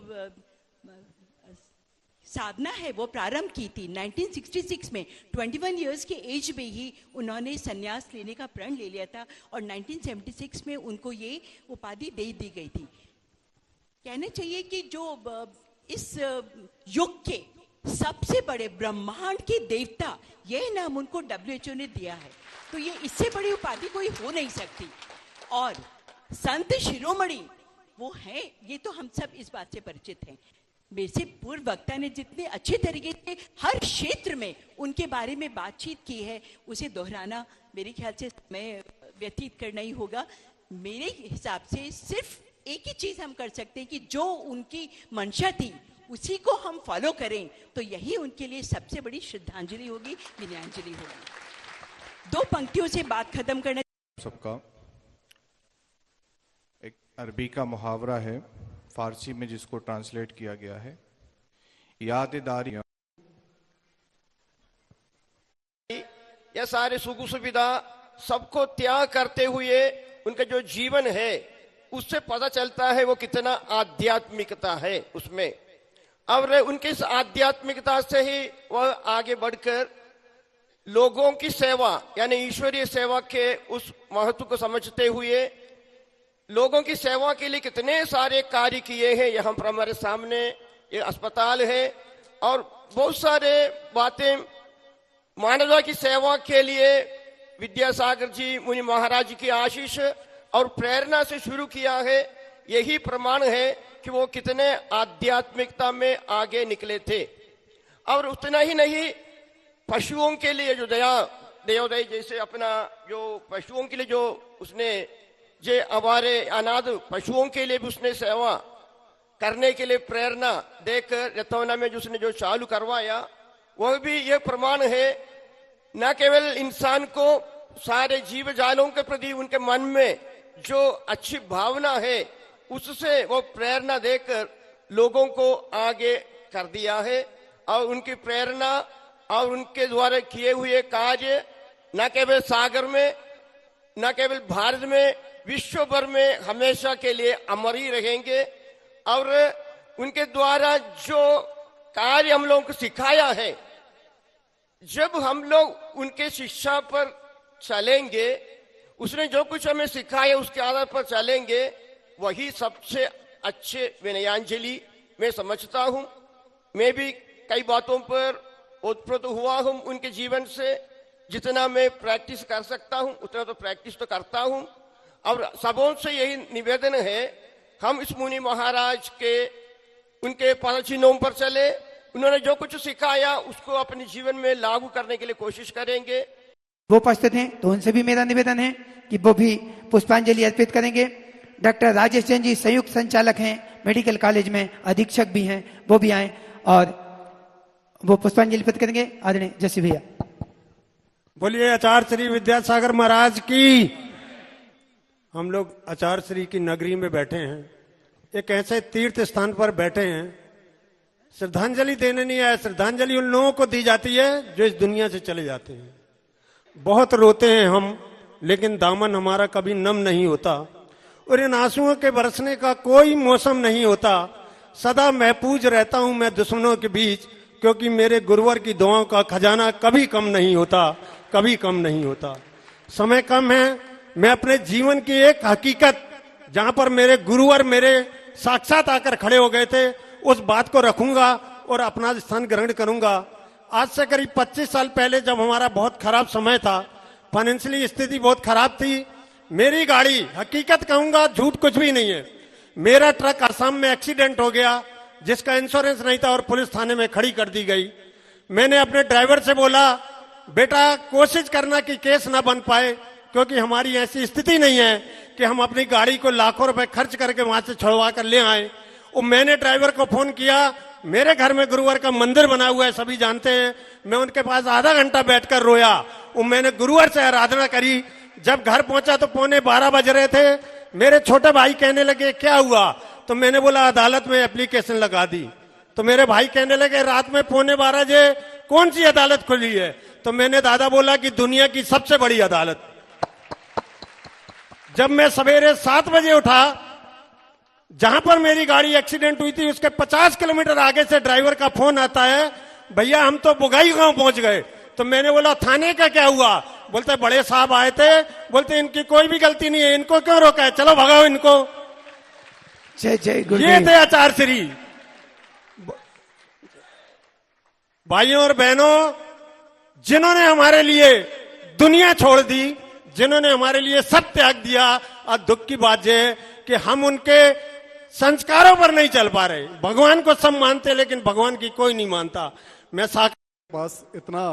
साधना है वो प्रारंभ की थी 1966 में। 21 इयर्स के एज में ही उन्होंने संन्यास लेने का प्रण ले लिया था और 1976 में उनको ये उपाधि दे दी गई थी। कहना चाहिए कि जो इस युग के सबसे बड़े ब्रह्मांड के देवता, यह नाम उनको WHO ने दिया है, तो ये इससे बड़ी उपाधि कोई हो नहीं सकती। और संत शिरोमणि वो है, ये तो हम सब इस बात से परिचित हैं। मेरे से पूर्व वक्ता ने जितने अच्छे तरीके से हर क्षेत्र में उनके बारे में बातचीत की है, उसे दोहराना मेरे ख्याल से समय व्यतीत करना ही होगा। मेरे हिसाब से सिर्फ एक ही चीज हम कर सकते हैं कि जो उनकी मंशा थी उसी को हम फॉलो करें, तो यही उनके लिए सबसे बड़ी श्रद्धांजलि होगी, विनयाञ्जलि होगी। 2 पंक्तियों से बात खत्म करना।
सबका एक अरबी का मुहावरा है, फारसी में जिसको ट्रांसलेट किया गया है, यादेदारी।
यह सारे सुख सुविधा सबको त्याग करते हुए उनका जो जीवन है उससे पता चलता है वो कितना आध्यात्मिकता है उसमें। और उनकी इस आध्यात्मिकता से ही वह आगे बढ़कर लोगों की सेवा यानी ईश्वरीय सेवा के उस महत्व को समझते हुए लोगों की सेवा के लिए कितने सारे कार्य किए हैं। यहाँ पर हमारे सामने ये अस्पताल है और बहुत सारे बातें मानवता की सेवा के लिए विद्यासागर जी मुनि महाराज की आशीष और प्रेरणा से शुरू किया है। यही प्रमाण है कि वो कितने आध्यात्मिकता में आगे निकले थे। और उतना ही नहीं, पशुओं के लिए जो देवोदय जैसे अपना जो पशुओं के लिए जो उसने जे हमारे अनाथ पशुओं के लिए भी उसने सेवा करने के लिए प्रेरणा देकर रतौना में उसने जो चालू करवाया, वह भी ये प्रमाण है न केवल इंसान को, सारे जीव जालों के प्रति उनके मन में जो अच्छी भावना है उससे वो प्रेरणा देकर लोगों को आगे कर दिया है। और उनकी प्रेरणा और उनके द्वारा किए हुए कार्य न केवल सागर में, न केवल भारत में, विश्व भर में हमेशा के लिए अमर ही रहेंगे। और उनके द्वारा जो कार्य हम लोगों को सिखाया है, जब हम लोग उनके शिक्षा पर चलेंगे, उसने जो कुछ हमें सिखाया उसके आधार पर चलेंगे, वही सबसे अच्छे विनयांजलि मैं समझता हूं। मैं भी कई बातों पर उत्प्रेरित हुआ हूं उनके जीवन से। जितना मैं प्रैक्टिस कर सकता हूं उतना तो प्रैक्टिस तो करता हूं। और सबों से यही निवेदन है, हम इस मुनि महाराज के उनके पदचिन्हों पर चले, उन्होंने जो कुछ सिखाया उसको अपने जीवन में लागू करने के लिए कोशिश करेंगे।
वो उपस्थित हैं तो उनसे भी मेरा निवेदन है कि वो भी पुष्पांजलि अर्पित करेंगे। डॉक्टर राजेश जैन जी संयुक्त संचालक हैं, मेडिकल कॉलेज में अधीक्षक भी हैं, वो भी आए और वो पुष्पांजलि अर्पित करेंगे। आदरणीय जैसी भैया।
बोलिए आचार्य श्री विद्यासागर महाराज की। हम लोग आचार्य श्री की नगरी में बैठे हैं, एक ऐसे तीर्थ स्थान पर बैठे हैं, श्रद्धांजलि देने नहीं आए। श्रद्धांजलि उन लोगों को दी जाती है जो इस दुनिया से चले जाते हैं। बहुत रोते हैं हम, लेकिन दामन हमारा कभी नम नहीं होता और इन आंसुओं के बरसने का कोई मौसम नहीं होता। सदा महफूज रहता हूं मैं दुश्मनों के बीच, क्योंकि मेरे गुरुवर की दुआओं का खजाना कभी कम नहीं होता, कभी कम नहीं होता। समय कम है, मैं अपने जीवन की एक हकीकत जहां पर मेरे गुरुवर मेरे साक्षात आकर खड़े हो गए थे, उस बात को रखूंगा और अपना स्थान ग्रहण करूंगा। आज से करीब 25 साल पहले जब हमारा बहुत खराब समय था, फाइनेंशियली स्थिति बहुत खराब थी, मेरी गाड़ी, हकीकत कहूंगा झूठ कुछ भी नहीं है, मेरा ट्रक असम में एक्सीडेंट हो गया जिसका इंश्योरेंस नहीं था और पुलिस थाने में खड़ी कर दी गई। मैंने अपने ड्राइवर से बोला, बेटा कोशिश करना कि केस ना बन पाए, क्योंकि हमारी ऐसी स्थिति नहीं है कि हम अपनी गाड़ी को लाखों रुपए खर्च करके वहां से छुड़वा कर ले आए। और मैंने ड्राइवर को फोन किया, मेरे घर में गुरुवार का मंदिर बना हुआ है, सभी जानते हैं। मैं उनके पास आधा घंटा बैठकर रोया और मैंने गुरुवार से आराधना करी। जब घर पहुंचा तो 11:15 बज रहे थे। मेरे छोटे भाई कहने लगे क्या हुआ, तो मैंने बोला अदालत में एप्लीकेशन लगा दी। तो मेरे भाई कहने लगे रात में 11:15 बजे कौन सी अदालत खुली है, तो मैंने दादा बोला कि दुनिया की सबसे बड़ी अदालत। जब मैं सवेरे 7 बजे उठा, जहां पर मेरी गाड़ी एक्सीडेंट हुई थी उसके 50 किलोमीटर आगे से ड्राइवर का फोन आता है, भैया हम तो बुगाई गांव पहुंच गए। तो मैंने बोला थाने का क्या हुआ, बोलते बड़े साहब आए थे, बोलते इनकी कोई भी गलती नहीं है, इनको क्यों रोका है, चलो भगाओ इनको।
जय जय
ये थे आचार्य श्री। भाइयों और बहनों, जिन्होंने हमारे लिए दुनिया छोड़ दी, जिन्होंने हमारे लिए सब त्याग दिया, और दुख की बात यह है कि हम उनके संस्कारों पर नहीं चल पा रहे। भगवान को सब मानते लेकिन भगवान की कोई नहीं मानता। मैं
पास इतना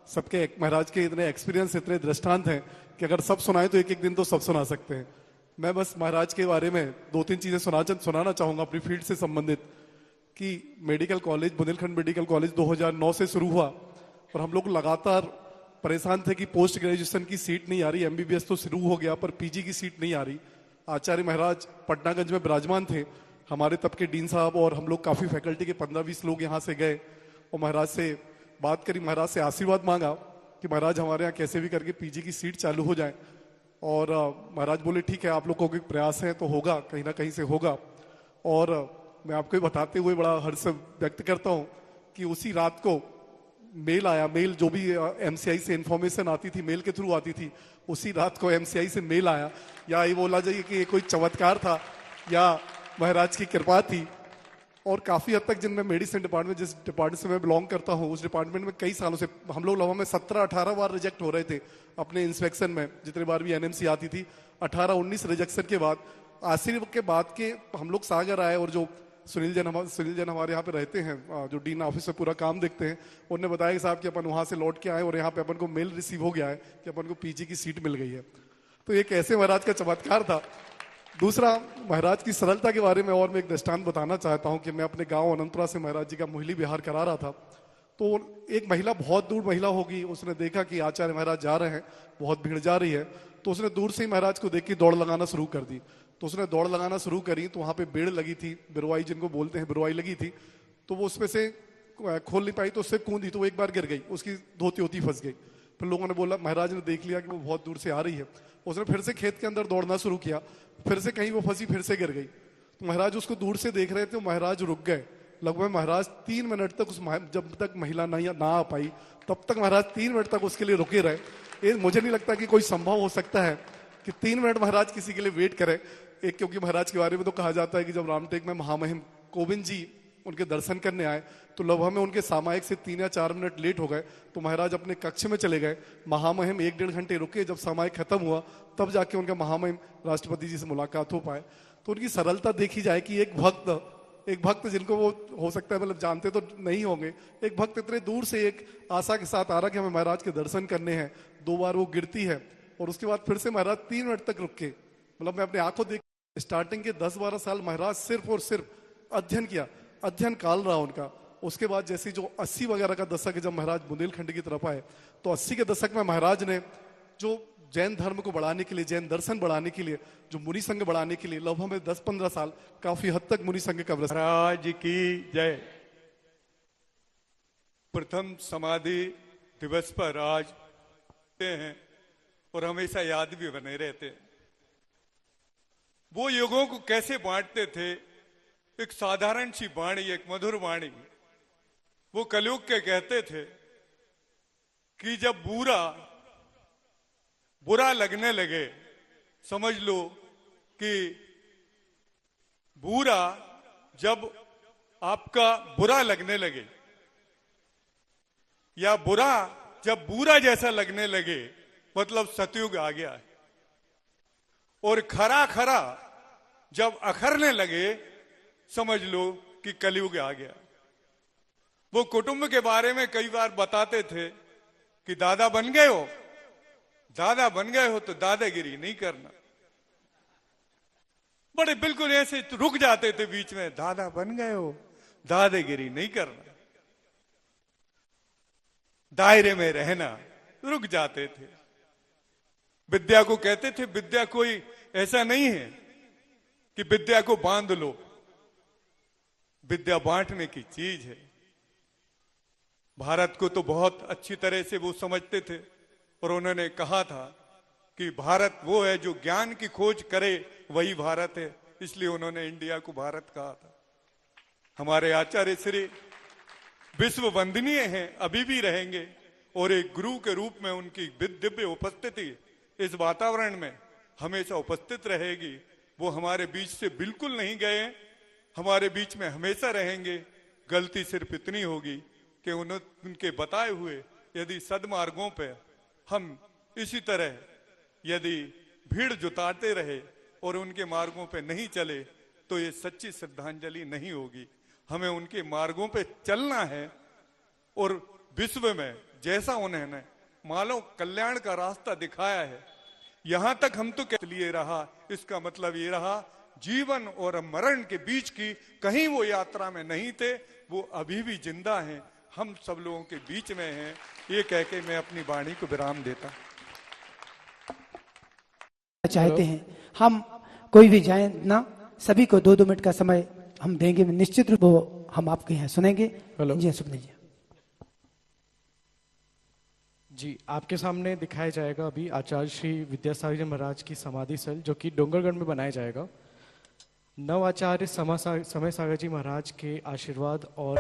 सबके महाराज के इतने एक्सपीरियंस, इतने दृष्टांत हैं कि अगर सब सुनाए तो एक एक दिन तो सब सुना सकते हैं। मैं बस महाराज के बारे में 2-3 चीजें सुनाना चाहूंगा अपनी फील्ड से संबंधित। कि medical college, Bundelkhand medical college 2009 से शुरू हुआ और हम लोग लगातार परेशान थे कि पोस्ट ग्रेजुएशन की सीट नहीं आ रही। एमबीबीएस तो शुरू हो गया पर पीजी की सीट नहीं आ रही। आचार्य महाराज पटनागंज में विराजमान थे, हमारे तब के डीन साहब, और हम लोग काफी फैकल्टी के 15-20 लोग यहाँ से गए और महाराज से बात करी, महाराज से आशीर्वाद मांगा कि महाराज हमारे यहाँ कैसे भी करके पीजी की सीट चालू हो जाए। और महाराज बोले ठीक है, आप लोगों के प्रयास है तो होगा, कहीं ना कहीं से होगा। और मैं आपको बताते हुए बड़ा हर्ष व्यक्त करता हूँ कि उसी रात को मेल आया। मेल जो भी एमसीआई से इंफॉर्मेशन आती थी मेल के थ्रू आती थी, उसी रात को एमसीआई से मेल आया। या ये बोला जाए कि ये कोई चमत्कार था या महाराज की कृपा थी। और काफी हद तक जिनमें मेडिसिन डिपार्टमेंट, जिस डिपार्टमेंट से मैं बिलोंग करता हूँ, उस डिपार्टमेंट में कई सालों से हम लोग लगभग में 17-18 बार रिजेक्ट हो रहे थे अपने इंस्पेक्शन में। जितने बार भी एनएमसी आती थी 18-19 रिजेक्शन के बाद आसिफ के बाद के हम लोग सागर आए और जो सुनील जन हमारे यहाँ पे रहते हैं, जो डीन ऑफिस में पूरा काम देखते हैं, उन्होंने बताया कि साहब कि अपन वहाँ से लौट के आए और यहाँ पे अपन को मेल रिसीव हो गया है कि अपन को पीजी की सीट मिल गई है। तो एक ऐसे महाराज का चमत्कार था। दूसरा, महाराज की सरलता के बारे में और मैं एक दृष्टांत बताना चाहता हूँ कि मैं अपने गाँव अनंतपुरा से महाराज जी का मोहिली विहार करा रहा था। तो एक महिला, बहुत दूर महिला होगी, उसने देखा कि आचार्य महाराज जा रहे हैं, बहुत भीड़ जा रही है, तो उसने दूर से ही महाराज को देख के दौड़ लगाना शुरू कर दी। तो उसने दौड़ लगाना शुरू करी तो वहां पे बेड़ लगी थी, बिरवाई जिनको बोलते हैं, बिरवाई लगी थी, तो वो उसमें से खोल नहीं पाई, तो उससे कूदी, तो वो एक बार गिर गई, उसकी धोती होती फंस गई। फिर लोगों ने बोला, महाराज ने देख लिया कि वो बहुत दूर से आ रही है, उसने फिर से खेत के अंदर दौड़ना शुरू किया, फिर से कहीं वो फंसी, फिर से गिर गई। तो महाराज उसको दूर से देख रहे थे, महाराज रुक गए। लगभग महाराज 3 मिनट तक जब तक महिला ना आ पाई तब तक महाराज 3 मिनट तक उसके लिए रुके रहे। ये मुझे नहीं लगता कि कोई संभव हो सकता है कि 3 मिनट महाराज किसी के लिए वेट करे। एक, क्योंकि महाराज के बारे में तो कहा जाता है कि जब रामटेक में महामहिम कोविंद जी उनके दर्शन करने आए तो लगभग में उनके सामायिक से 3 या 4 मिनट लेट हो गए, तो महाराज अपने कक्ष में चले गए। महामहिम 1-1.5 घंटे रुके, जब सामायिक खत्म हुआ तब जाके उनका महामहिम राष्ट्रपति जी से मुलाकात हो पाए। तो उनकी सरलता देखी जाए कि एक भक्त जिनको वो हो सकता है मतलब जानते तो नहीं होंगे, एक भक्त इतने दूर से एक आशा के साथ आ रहा कि हमें महाराज के दर्शन करने हैं। 2 बार वो गिरती है और उसके बाद फिर से महाराज 3 मिनट तक रुक के, मतलब मैं अपने आंखों देख, स्टार्टिंग के 10-12 साल महाराज सिर्फ और सिर्फ अध्ययन किया, अध्ययन काल रहा उनका। उसके बाद जैसे जो 80 वगैरह का दशक है, जब महाराज बुंदेलखंड की तरफ आए, तो 80 के दशक में महाराज ने जो जैन धर्म को बढ़ाने के लिए, जैन दर्शन बढ़ाने के लिए, जो मुनि संघ बढ़ाने के लिए लगभग में 10-15 साल काफी हद तक मुनि संघ का
महाराज की जय। प्रथम समाधि दिवस पर आज हैं और हमेशा याद भी बने रहते हैं। वो युगों को कैसे बांटते थे, एक साधारण सी वाणी, एक मधुर वाणी। वो कलयुग के कहते थे कि जब बुरा लगने लगे, समझ लो कि जब आपका बुरा लगने लगे या जब बुरा जैसा लगने लगे, मतलब सतयुग आ गया है। और खरा जब अखरने लगे, समझ लो कि कलयुग आ गया। वो कुटुंब के बारे में कई बार बताते थे कि दादा बन गए हो तो दादागिरी नहीं करना। बड़े बिल्कुल ऐसे रुक जाते थे बीच में, दादा बन गए हो, दादागिरी नहीं करना, दायरे में रहना, रुक जाते थे। विद्या को कहते थे, विद्या कोई ऐसा नहीं है कि विद्या को बांध लो, विद्या बांटने की चीज है। भारत को तो बहुत अच्छी तरह से वो समझते थे और उन्होंने कहा था कि भारत वो है जो ज्ञान की खोज करे, वही भारत है। इसलिए उन्होंने इंडिया को भारत कहा था। हमारे आचार्य श्री विश्व वंदनीय हैं, अभी भी रहेंगे, और एक गुरु के रूप में उनकी दिव्य उपस्थिति इस वातावरण में हमेशा उपस्थित रहेगी। वो हमारे बीच से बिल्कुल नहीं गए, हमारे बीच में हमेशा रहेंगे। गलती सिर्फ इतनी होगी कि उनके बताए हुए यदि सदमार्गों पे हम इसी तरह यदि भीड़ जुटाते रहे और उनके मार्गों पे नहीं चले तो ये सच्ची श्रद्धांजलि नहीं होगी। हमें उनके मार्गों पे चलना है और विश्व में जैसा उन्होंने मानव कल्याण का रास्ता दिखाया है, यहां तक हम तो के लिए रहा। इसका मतलब ये रहा, जीवन और मरण के बीच की कहीं वो यात्रा में नहीं थे, वो अभी भी जिंदा हैं, हम सब लोगों के बीच में हैं। ये कह के मैं अपनी वाणी को विराम देता
चाहते हैं। हम कोई भी जाए ना, सभी को 2-2 मिनट का समय हम देंगे, निश्चित रूप वो हम आपके यहाँ सुनेंगे। जी सुखदेव जी।
जी, आपके सामने दिखाया जाएगा अभी आचार्य श्री विद्यासागर जी महाराज की समाधि स्थल, जो कि डोंगरगढ़ में बनाया जाएगा। नव आचार्य समय सागर जी महाराज के आशीर्वाद और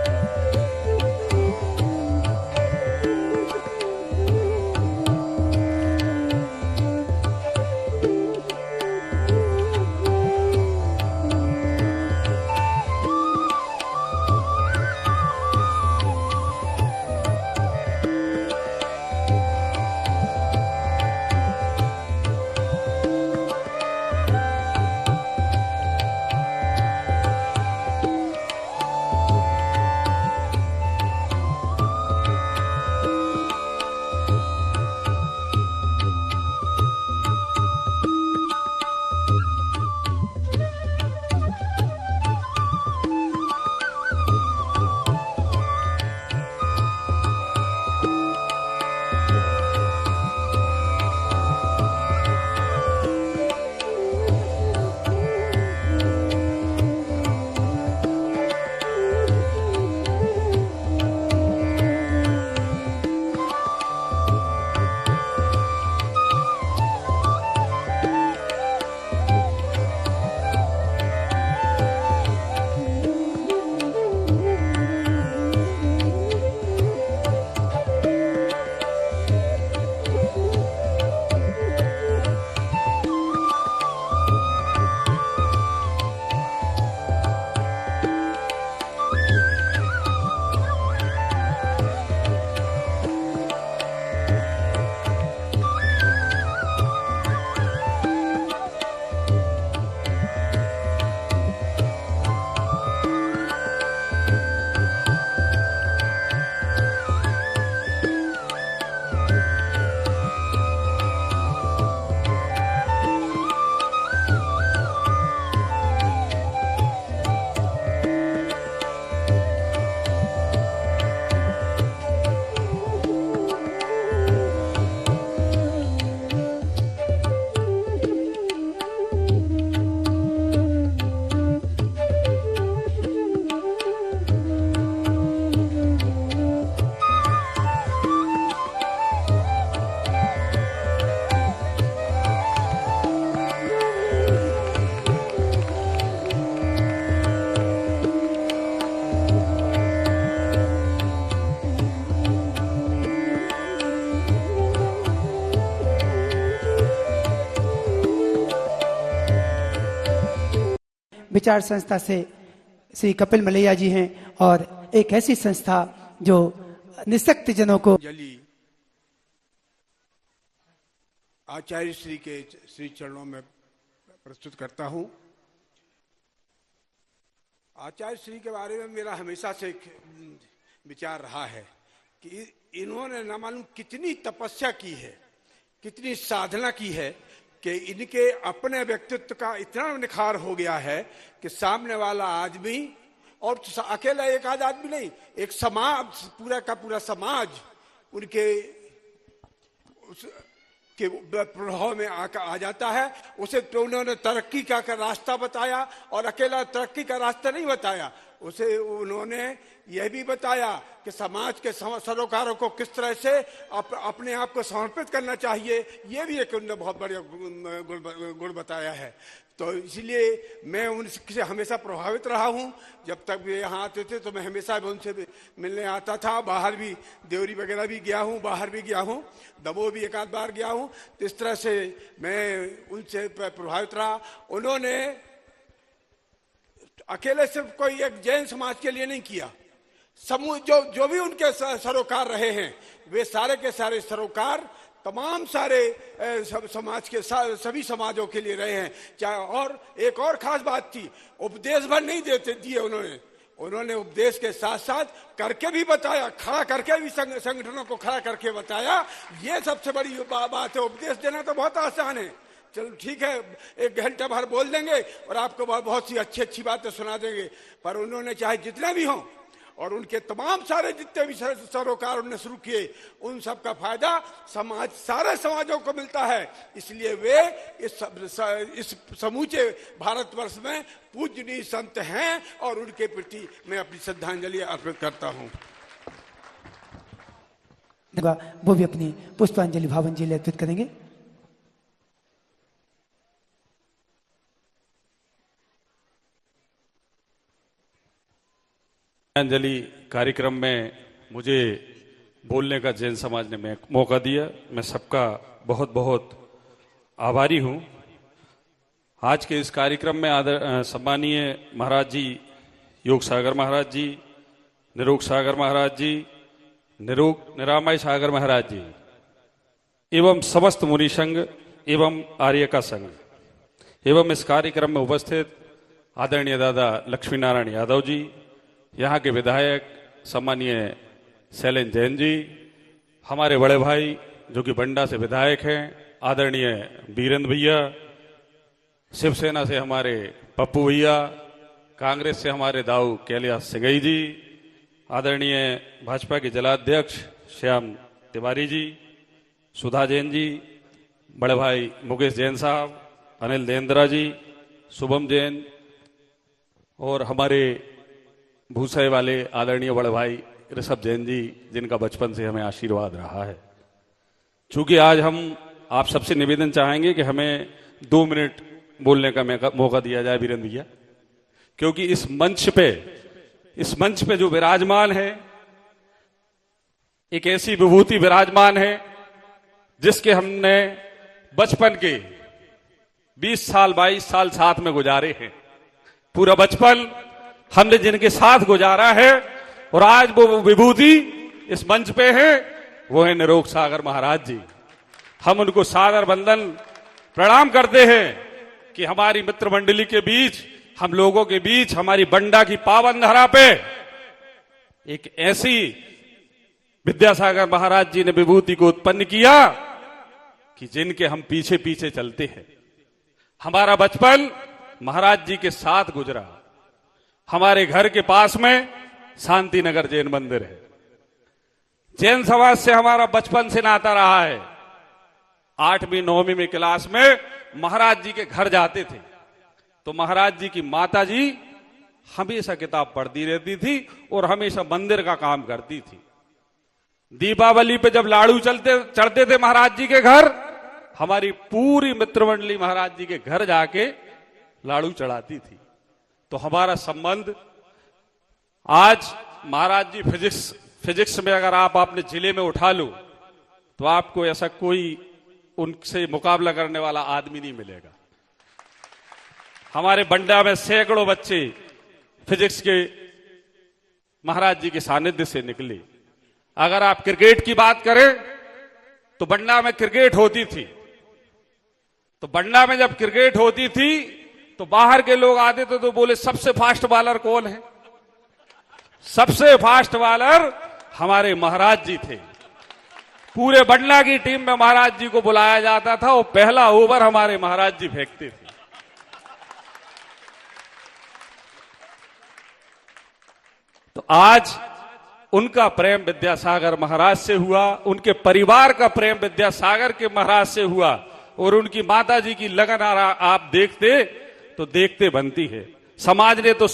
विचार संस्था से श्री कपिल मलैया जी हैं और एक ऐसी संस्था जो निःशक्त जनों को
जली आचार्य श्री के श्री चरणों में प्रस्तुत करता हूं। आचार्य श्री के बारे में मेरा हमेशा से एक विचार रहा है कि इन्होंने न मालूम कितनी तपस्या की है, कितनी साधना की है कि इनके अपने व्यक्तित्व का इतना निखार हो गया है कि सामने वाला आदमी, और अकेला एक आध आदमी नहीं, एक समाज, पूरा का पूरा समाज उनके के प्रभाव में आ जाता है। उसे तो उन्होंने तरक्की का रास्ता बताया, और अकेला तरक्की का रास्ता नहीं बताया, उसे उन्होंने यह भी बताया कि समाज के सरोकारों को किस तरह से अपने आप को समर्पित करना चाहिए। ये भी एक उन्होंने बहुत बढ़िया गुण बताया है। तो इसलिए मैं उनसे हमेशा प्रभावित रहा हूँ। जब तक वे यहाँ आते थे तो मैं हमेशा उनसे मिलने आता था। बाहर भी देवरी वगैरह भी गया हूँ, बाहर भी गया हूँ, दमोह भी एक आध बार गया हूँ। तो इस तरह से मैं उनसे प्रभावित रहा। उन्होंने अकेले सिर्फ कोई एक जैन समाज के लिए नहीं किया, समूह जो भी उनके सरोकार रहे हैं वे सारे के सारे सरोकार तमाम सारे समाज के सभी समाजों के लिए रहे हैं। चाहे और एक और खास बात थी, उपदेश भर नहीं दिए उन्होंने उपदेश के साथ साथ करके भी बताया, खड़ा करके भी संगठनों को खड़ा करके बताया। ये सबसे बड़ी बात है। उपदेश देना तो बहुत आसान है, चलो ठीक है, एक घंटा भर बोल देंगे और आपको बहुत सी अच्छी अच्छी बातें सुना देंगे, पर उन्होंने चाहे जितने भी हों और उनके तमाम सारे जितने भी सरोकार उन्होंने शुरू किए, उन सब का फायदा सारे समाजों को मिलता है। इसलिए वे इस समूचे भारतवर्ष में पूजनीय संत हैं और उनके प्रति मैं अपनी श्रद्धांजलि अर्पित करता हूं।
वो भी अपनी पुष्पांजलि भावांजलि अर्पित करेंगे।
अंजलि कार्यक्रम में मुझे बोलने का जैन समाज ने मौका दिया, मैं सबका बहुत बहुत आभारी हूं। आज के इस कार्यक्रम में सम्मानीय महाराज जी, योग सागर महाराज जी, निरोग सागर महाराज जी, निरामय सागर महाराज जी एवं समस्त मुनि संघ एवं आर्य का संघ एवं इस कार्यक्रम में उपस्थित आदरणीय दादा लक्ष्मी नारायण यादव जी, यहाँ के विधायक सम्मानीय शैलेंद्र जैन जी, हमारे बड़े भाई जो कि बंडा से विधायक हैं आदरणीय बीरेंद्र भैया, शिवसेना से हमारे पप्पू भैया, कांग्रेस से हमारे दाऊ कैलाश सिगई जी, आदरणीय भाजपा के जिलाध्यक्ष श्याम तिवारी जी, सुधा जैन जी, बड़े भाई मुकेश जैन साहब, अनिल देंद्रा जी, शुभम जैन और हमारे भूसाई वाले आदरणीय बड़े भाई ऋषभ जैन जी, जिनका बचपन से हमें आशीर्वाद रहा है। चूंकि आज हम आप सबसे निवेदन चाहेंगे कि हमें 2 मिनट बोलने का मौका दिया जाए वीरेंद्र भैया, क्योंकि इस मंच पे जो विराजमान है, एक ऐसी विभूति विराजमान है जिसके हमने बचपन के 20 साल 22 साल साथ में गुजारे हैं। पूरा बचपन हमने जिनके साथ गुजारा है और आज वो विभूति इस मंच पे है, वो है निरोग सागर महाराज जी। हम उनको सादर वंदन प्रणाम करते हैं कि हमारी मित्र मंडली के बीच, हम लोगों के बीच, हमारी बंडा की पावन धरा पे एक ऐसी विद्यासागर महाराज जी ने विभूति को उत्पन्न किया कि जिनके हम पीछे पीछे चलते हैं। हमारा बचपन महाराज जी के साथ गुजरा। हमारे घर के पास में शांति नगर जैन मंदिर है। जैन समाज से हमारा बचपन से नाता रहा है। 8वीं 9वीं में क्लास में महाराज जी के घर जाते थे तो महाराज जी की माता जी हमेशा किताब पढ़ती रहती थी और हमेशा मंदिर का काम करती थी। दीपावली पे जब लाड़ू चढ़ते थे महाराज जी के घर, हमारी पूरी मित्र मंडली महाराज जी के घर जाके लाड़ू चढ़ाती थी। तो हमारा संबंध आज महाराज जी फिजिक्स में अगर आप अपने जिले में उठा लो तो आपको ऐसा कोई उनसे मुकाबला करने वाला आदमी नहीं मिलेगा। हमारे बंडा में सैकड़ों बच्चे फिजिक्स के महाराज जी के सानिध्य से निकले। अगर आप क्रिकेट की बात करें तो बंडा में क्रिकेट होती थी, तो बंडा में जब क्रिकेट होती थी तो बाहर के लोग आते थे तो बोले सबसे फास्ट बॉलर कौन है? सबसे फास्ट बॉलर हमारे महाराज जी थे। पूरे बंडा की टीम में महाराज जी को बुलाया जाता था और पहला ओवर हमारे महाराज जी फेंकते थे। तो आज उनका प्रेम विद्यासागर महाराज से हुआ, उनके परिवार का प्रेम विद्यासागर के महाराज से हुआ, और उनकी माता जी की लगन आप देखते तो देखते बनती है। समाज ने तो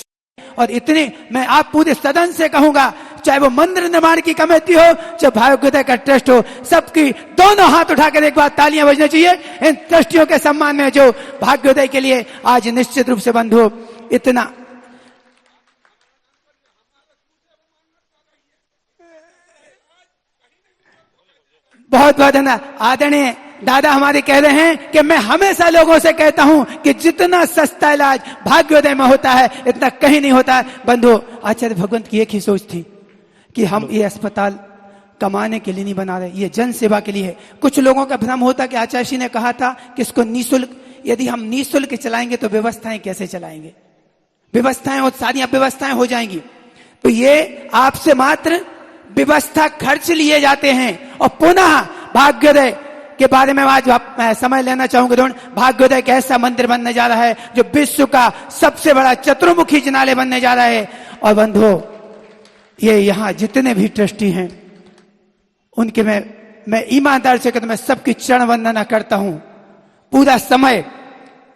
और इतने मैं आप पूरे सदन से कहूंगा, चाहे वो मंदिर निर्माण की कमेटी हो, चाहे भाग्योदय का ट्रस्ट हो, सबकी दोनों हाथ उठाकर एक बार तालियां बजनी चाहिए इन ट्रस्टियों के सम्मान में जो भाग्योदय के लिए आज निश्चित रूप से बंद हो। इतना बहुत बहुत धन्यवाद। आदरणीय दादा हमारे कह रहे हैं कि मैं हमेशा लोगों से कहता हूं कि जितना सस्ता इलाज भाग्योदय में होता है इतना कहीं नहीं होता है। बंधु, आचार्य भगवंत की एक ही सोच थी कि हम ये अस्पताल कमाने के लिए नहीं बना रहे, ये जन सेवा के लिए है। कुछ लोगों का भ्रम होता कि आचार्य जी ने कहा था कि इसको निःशुल्क, यदि हम निःशुल्क चलाएंगे तो व्यवस्थाएं कैसे चलाएंगे? व्यवस्थाएं और सारी व्यवस्थाएं हो जाएंगी। तो ये आपसे मात्र व्यवस्था खर्च लिए जाते हैं। और पुनः भाग्योदय के बारे में आज समय लेना चाहूंगा। भाग्योदय एक ऐसा मंदिर बनने जा रहा है जो विश्व का सबसे बड़ा चतुर्मुखी जिनालय बनने जा रहा है। और बंधुओं, ये यहाँ जितने भी ट्रस्टी हैं उनके मैं ईमानदार से कहता हूं, मैं सबकी चरण वंदना करता हूं। पूरा समय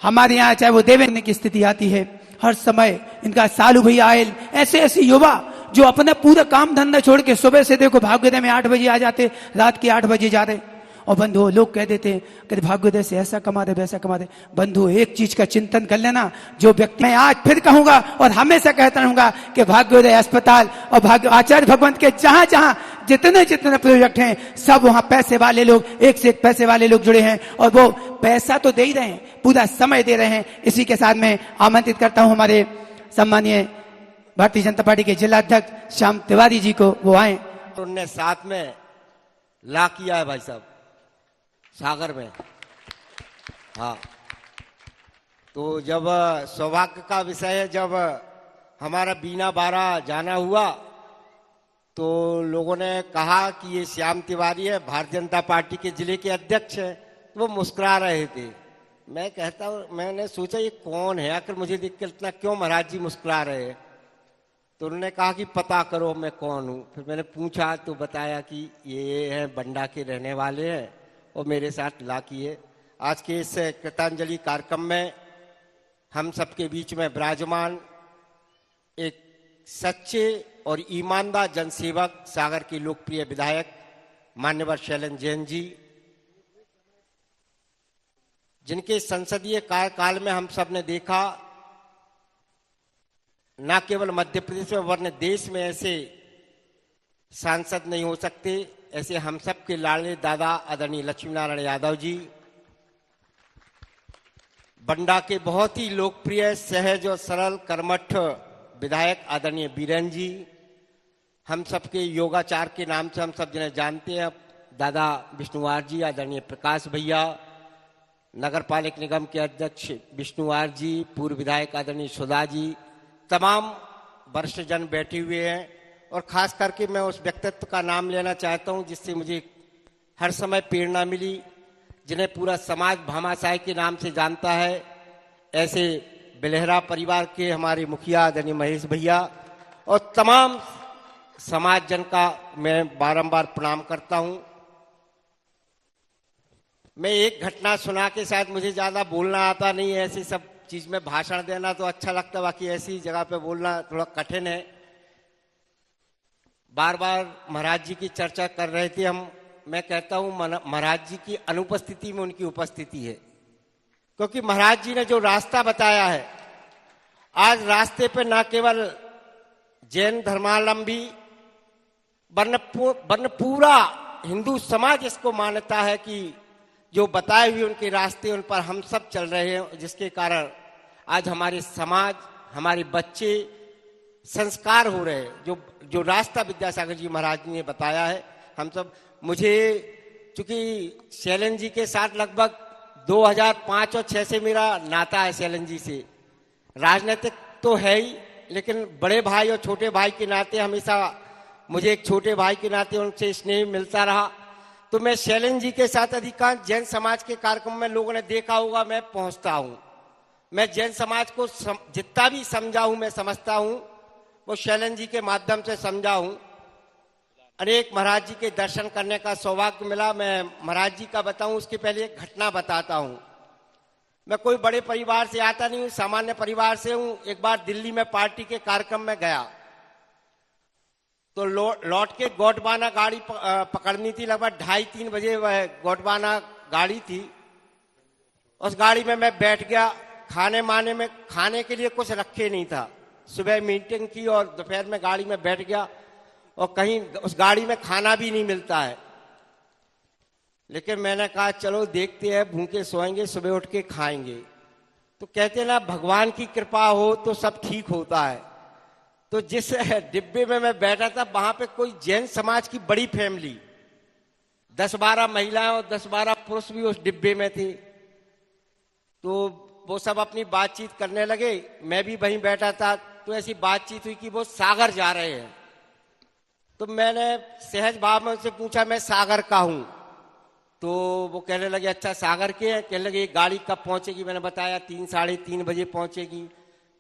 हमारे यहाँ चाहे वो देवेंद्र की स्थिति आती है, हर समय इनका सालू भैया आयल, ऐसे ऐसे युवा जो अपने पूरा काम धंधा छोड़ के सुबह से देखो भाग्योदय में 8 बजे आ जाते, रात के 8 बजे जा रहे। और बंधु, लोग कह देते हैं कि भाग्योदय से ऐसा कमा दे वैसा कमा दे। बंधु, एक चीज का चिंतन कर लेना, जो व्यक्ति, मैं आज फिर कहूंगा और हमेशा कहता रहूंगा कि भाग्योदय अस्पताल और आचार्य भगवंत के जहां जहां जितने जितने प्रोजेक्ट हैं सब वहां पैसे वाले लोग, एक से एक पैसे वाले लोग जुड़े हैं और वो पैसा तो दे ही रहे हैं, पूरा समय दे रहे हैं। इसी के साथ मैं आमंत्रित करता हूं हमारे सम्मानीय भारतीय जनता पार्टी के जिला अध्यक्ष श्याम तिवारी जी को, वो आए।
उनने साथ में ला किया है भाई साहब सागर में। हाँ, तो जब सौभाग्य का विषय है, जब हमारा बीना बारा जाना हुआ तो लोगों ने कहा कि ये श्याम तिवारी है, भारतीय जनता पार्टी के जिले के अध्यक्ष है। तो वो मुस्कुरा रहे थे। मैं कहता हूँ, मैंने सोचा ये कौन है, आखिर मुझे देख कर इतना क्यों महाराज जी मुस्कुरा रहे हैं? तो उन्होंने कहा कि पता करो मैं कौन हूँ। फिर मैंने पूछा तो बताया कि ये हैं बंडा के रहने वाले हैं और मेरे साथ ला किए। आज के इस कृतांजलि कार्यक्रम में हम सबके बीच में विराजमान एक सच्चे और ईमानदार जनसेवक, सागर के लोकप्रिय विधायक मान्यवर शैलेंद्र जैन जी, जिनके संसदीय कार्यकाल में हम सब ने देखा न केवल मध्य प्रदेश में वरन देश में ऐसे सांसद नहीं हो सकते। ऐसे हम सब के लाडले दादा आदरणीय लक्ष्मी नारायण यादव जी, बंडा के बहुत ही लोकप्रिय, सहज और सरल कर्मठ विधायक आदरणीय बीरेन जी, हम सबके योगाचार के नाम से हम सब जिन्हें जानते हैं दादा विष्णुवार जी, आदरणीय प्रकाश भैया, नगर पालिक निगम के अध्यक्ष विष्णुवार जी, पूर्व विधायक आदरणीय सुधा जी, तमाम वरिष्ठ जन बैठे हुए हैं। और खास करके मैं उस व्यक्तित्व का नाम लेना चाहता हूं जिससे मुझे हर समय प्रेरणा मिली, जिन्हें पूरा समाज भामाशाह के नाम से जानता है। ऐसे बेलहरा परिवार के हमारे मुखिया आदरणीय महेश भैया और तमाम समाज जन का मैं बारंबार प्रणाम करता हूं। मैं एक घटना सुना के शायद मुझे ज्यादा बोलना आता नहीं है, ऐसी सब चीज में भाषण देना तो अच्छा लगता है, बाकी ऐसी जगह पे बोलना थोड़ा कठिन है। बार बार महाराज जी की चर्चा कर रहे थे हम। मैं कहता हूं महाराज जी की अनुपस्थिति में उनकी उपस्थिति है, क्योंकि महाराज जी ने जो रास्ता बताया है, आज रास्ते पे न केवल जैन धर्मावलंबी वरन पूरा हिंदू समाज इसको मानता है कि जो बताए हुए उनके रास्ते उन पर हम सब चल रहे हैं, जिसके कारण आज हमारे समाज, हमारे बच्चे संस्कार हो रहे हैं। जो रास्ता विद्यासागर जी महाराज जी ने बताया है, हम सब, मुझे चूंकि शैलन जी के साथ लगभग 2005 और 6 से मेरा नाता है शैलन जी से। राजनीतिक तो है ही, लेकिन बड़े भाई और छोटे भाई के नाते हमेशा मुझे एक छोटे भाई के नाते उनसे स्नेह मिलता रहा। तो मैं शैलन जी के साथ अधिकांश जैन समाज के कार्यक्रम में लोगों ने देखा होगा मैं पहुंचता हूं। मैं जैन समाज को जितना भी समझा हूं, मैं समझता हूं, वो शैलन जी के माध्यम से समझा हूं। अनेक महाराज जी के दर्शन करने का सौभाग्य मिला। मैं महाराज जी का बताऊं उसके पहले एक घटना बताता हूं। मैं कोई बड़े परिवार से आता नहीं हूं, सामान्य परिवार से हूं। एक बार दिल्ली में पार्टी के कार्यक्रम में गया तो लौट के गोडवाना गाड़ी पकड़नी थी। लगभग 2:30-3 बजे वह गोडवाना गाड़ी थी। उस गाड़ी में मैं बैठ गया। खाने के लिए कुछ रखे नहीं था। सुबह मीटिंग की और दोपहर में गाड़ी में बैठ गया और कहीं उस गाड़ी में खाना भी नहीं मिलता है। लेकिन मैंने कहा चलो देखते हैं, भूखे सोएंगे, सुबह उठ के खाएंगे। तो कहते ना भगवान की कृपा हो तो सब ठीक होता है। तो जिस डिब्बे में मैं बैठा था वहां पे कोई जैन समाज की बड़ी फैमिली, 10-12 महिलाएं और 10-12 पुरुष भी उस डिब्बे में थे। तो वो सब अपनी बातचीत करने लगे, मैं भी वहीं बैठा था। तो ऐसी बातचीत हुई कि वो सागर जा रहे हैं। तो मैंने सहज भाव में उनसे पूछा मैं सागर का हूं। तो वो कहने लगे अच्छा सागर के हैं। कहने लगे गाड़ी कब पहुंचेगी? मैंने बताया 3-3:30 बजे पहुंचेगी।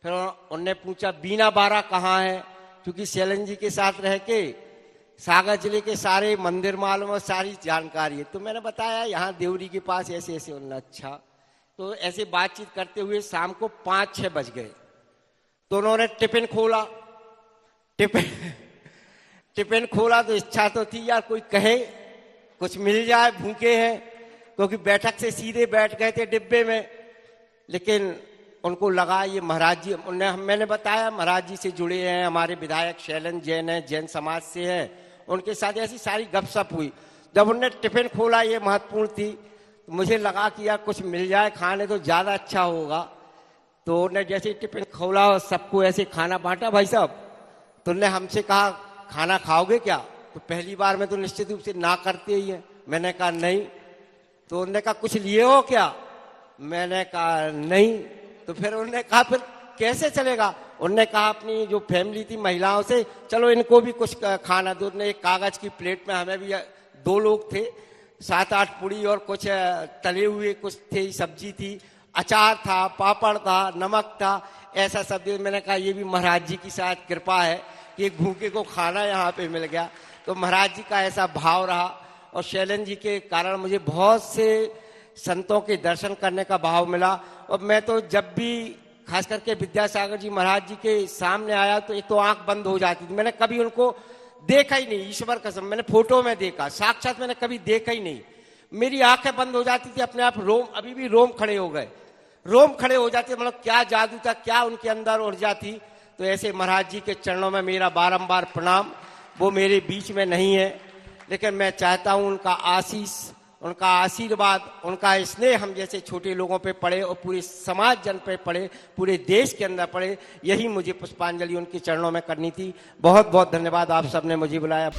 फिर उनने पूछा बीना बारा कहाँ है, क्योंकि शैलन जी के साथ रह के सागर जिले के सारे मंदिर मालूम और सारी जानकारी है। तो मैंने बताया यहाँ देवरी के पास ऐसे ऐसे। उन्होंने अच्छा। तो ऐसे बातचीत करते हुए शाम को 5-6 बज गए। तो उन्होंने टिफिन खोला। टिफिन खोला तो इच्छा तो थी यार कोई कहे कुछ मिल जाए, भूखे हैं, क्योंकि बैठक से सीधे बैठ गए थे डिब्बे में। लेकिन उनको लगा ये महाराज जी, मैंने बताया महाराज जी से जुड़े हैं, हमारे विधायक शैलन जैन है, जैन समाज से हैं, उनके साथ ऐसी सारी गपशप हुई। जब उन्होंने टिफिन खोला, ये महत्वपूर्ण थी, तो मुझे लगा कि यार कुछ मिल जाए खाने तो ज्यादा अच्छा होगा। तो उन्होंने जैसे टिफिन खोला और सबको ऐसे खाना बांटा भाई साहब। तो उन्होंने हमसे कहा खाना खाओगे क्या? तो पहली बार में तो निश्चित रूप से ना करते ही है। मैंने कहा नहीं। तो उन्होंने कहा कुछ लिए हो क्या? मैंने कहा नहीं। तो फिर उन्होंने कहा फिर कैसे चलेगा? उन्होंने कहा अपनी जो फैमिली थी महिलाओं से चलो इनको भी कुछ खाना दो। उन्होंने एक कागज की प्लेट में, हमें भी 2 लोग थे, 7-8 पूड़ी और कुछ तले हुए कुछ थे, सब्जी थी, अचार था, पापड़ था, नमक था, ऐसा सब दे। मैंने कहा ये भी महाराज जी की शायद कृपा है कि एक भूखे को खाना यहाँ पे मिल गया। तो महाराज जी का ऐसा भाव रहा। और शैलन जी के कारण मुझे बहुत से संतों के दर्शन करने का भाव मिला। और मैं तो जब भी खास करके विद्यासागर जी महाराज जी के सामने आया तो एक तो आंख बंद हो जाती थी। मैंने कभी उनको देखा ही नहीं, ईश्वर कसम, मैंने फोटो में देखा, साक्षात मैंने कभी देखा ही नहीं। मेरी आंखें बंद हो जाती थी अपने आप। रोम, अभी भी रोम खड़े हो गए, रोम खड़े हो जाते। मतलब क्या जादू था, क्या उनके अंदर ऊर्जा थी। तो ऐसे महाराज जी के चरणों में मेरा बारंबार प्रणाम। वो मेरे बीच में नहीं है, लेकिन मैं चाहता हूं उनका आशीष, उनका आशीर्वाद, उनका स्नेह हम जैसे छोटे लोगों पे पड़े और पूरे समाज जन पे पड़े, पूरे देश के अंदर पड़े। यही मुझे पुष्पांजलि उनके चरणों में करनी थी। बहुत बहुत धन्यवाद, आप सबने मुझे बुलाया।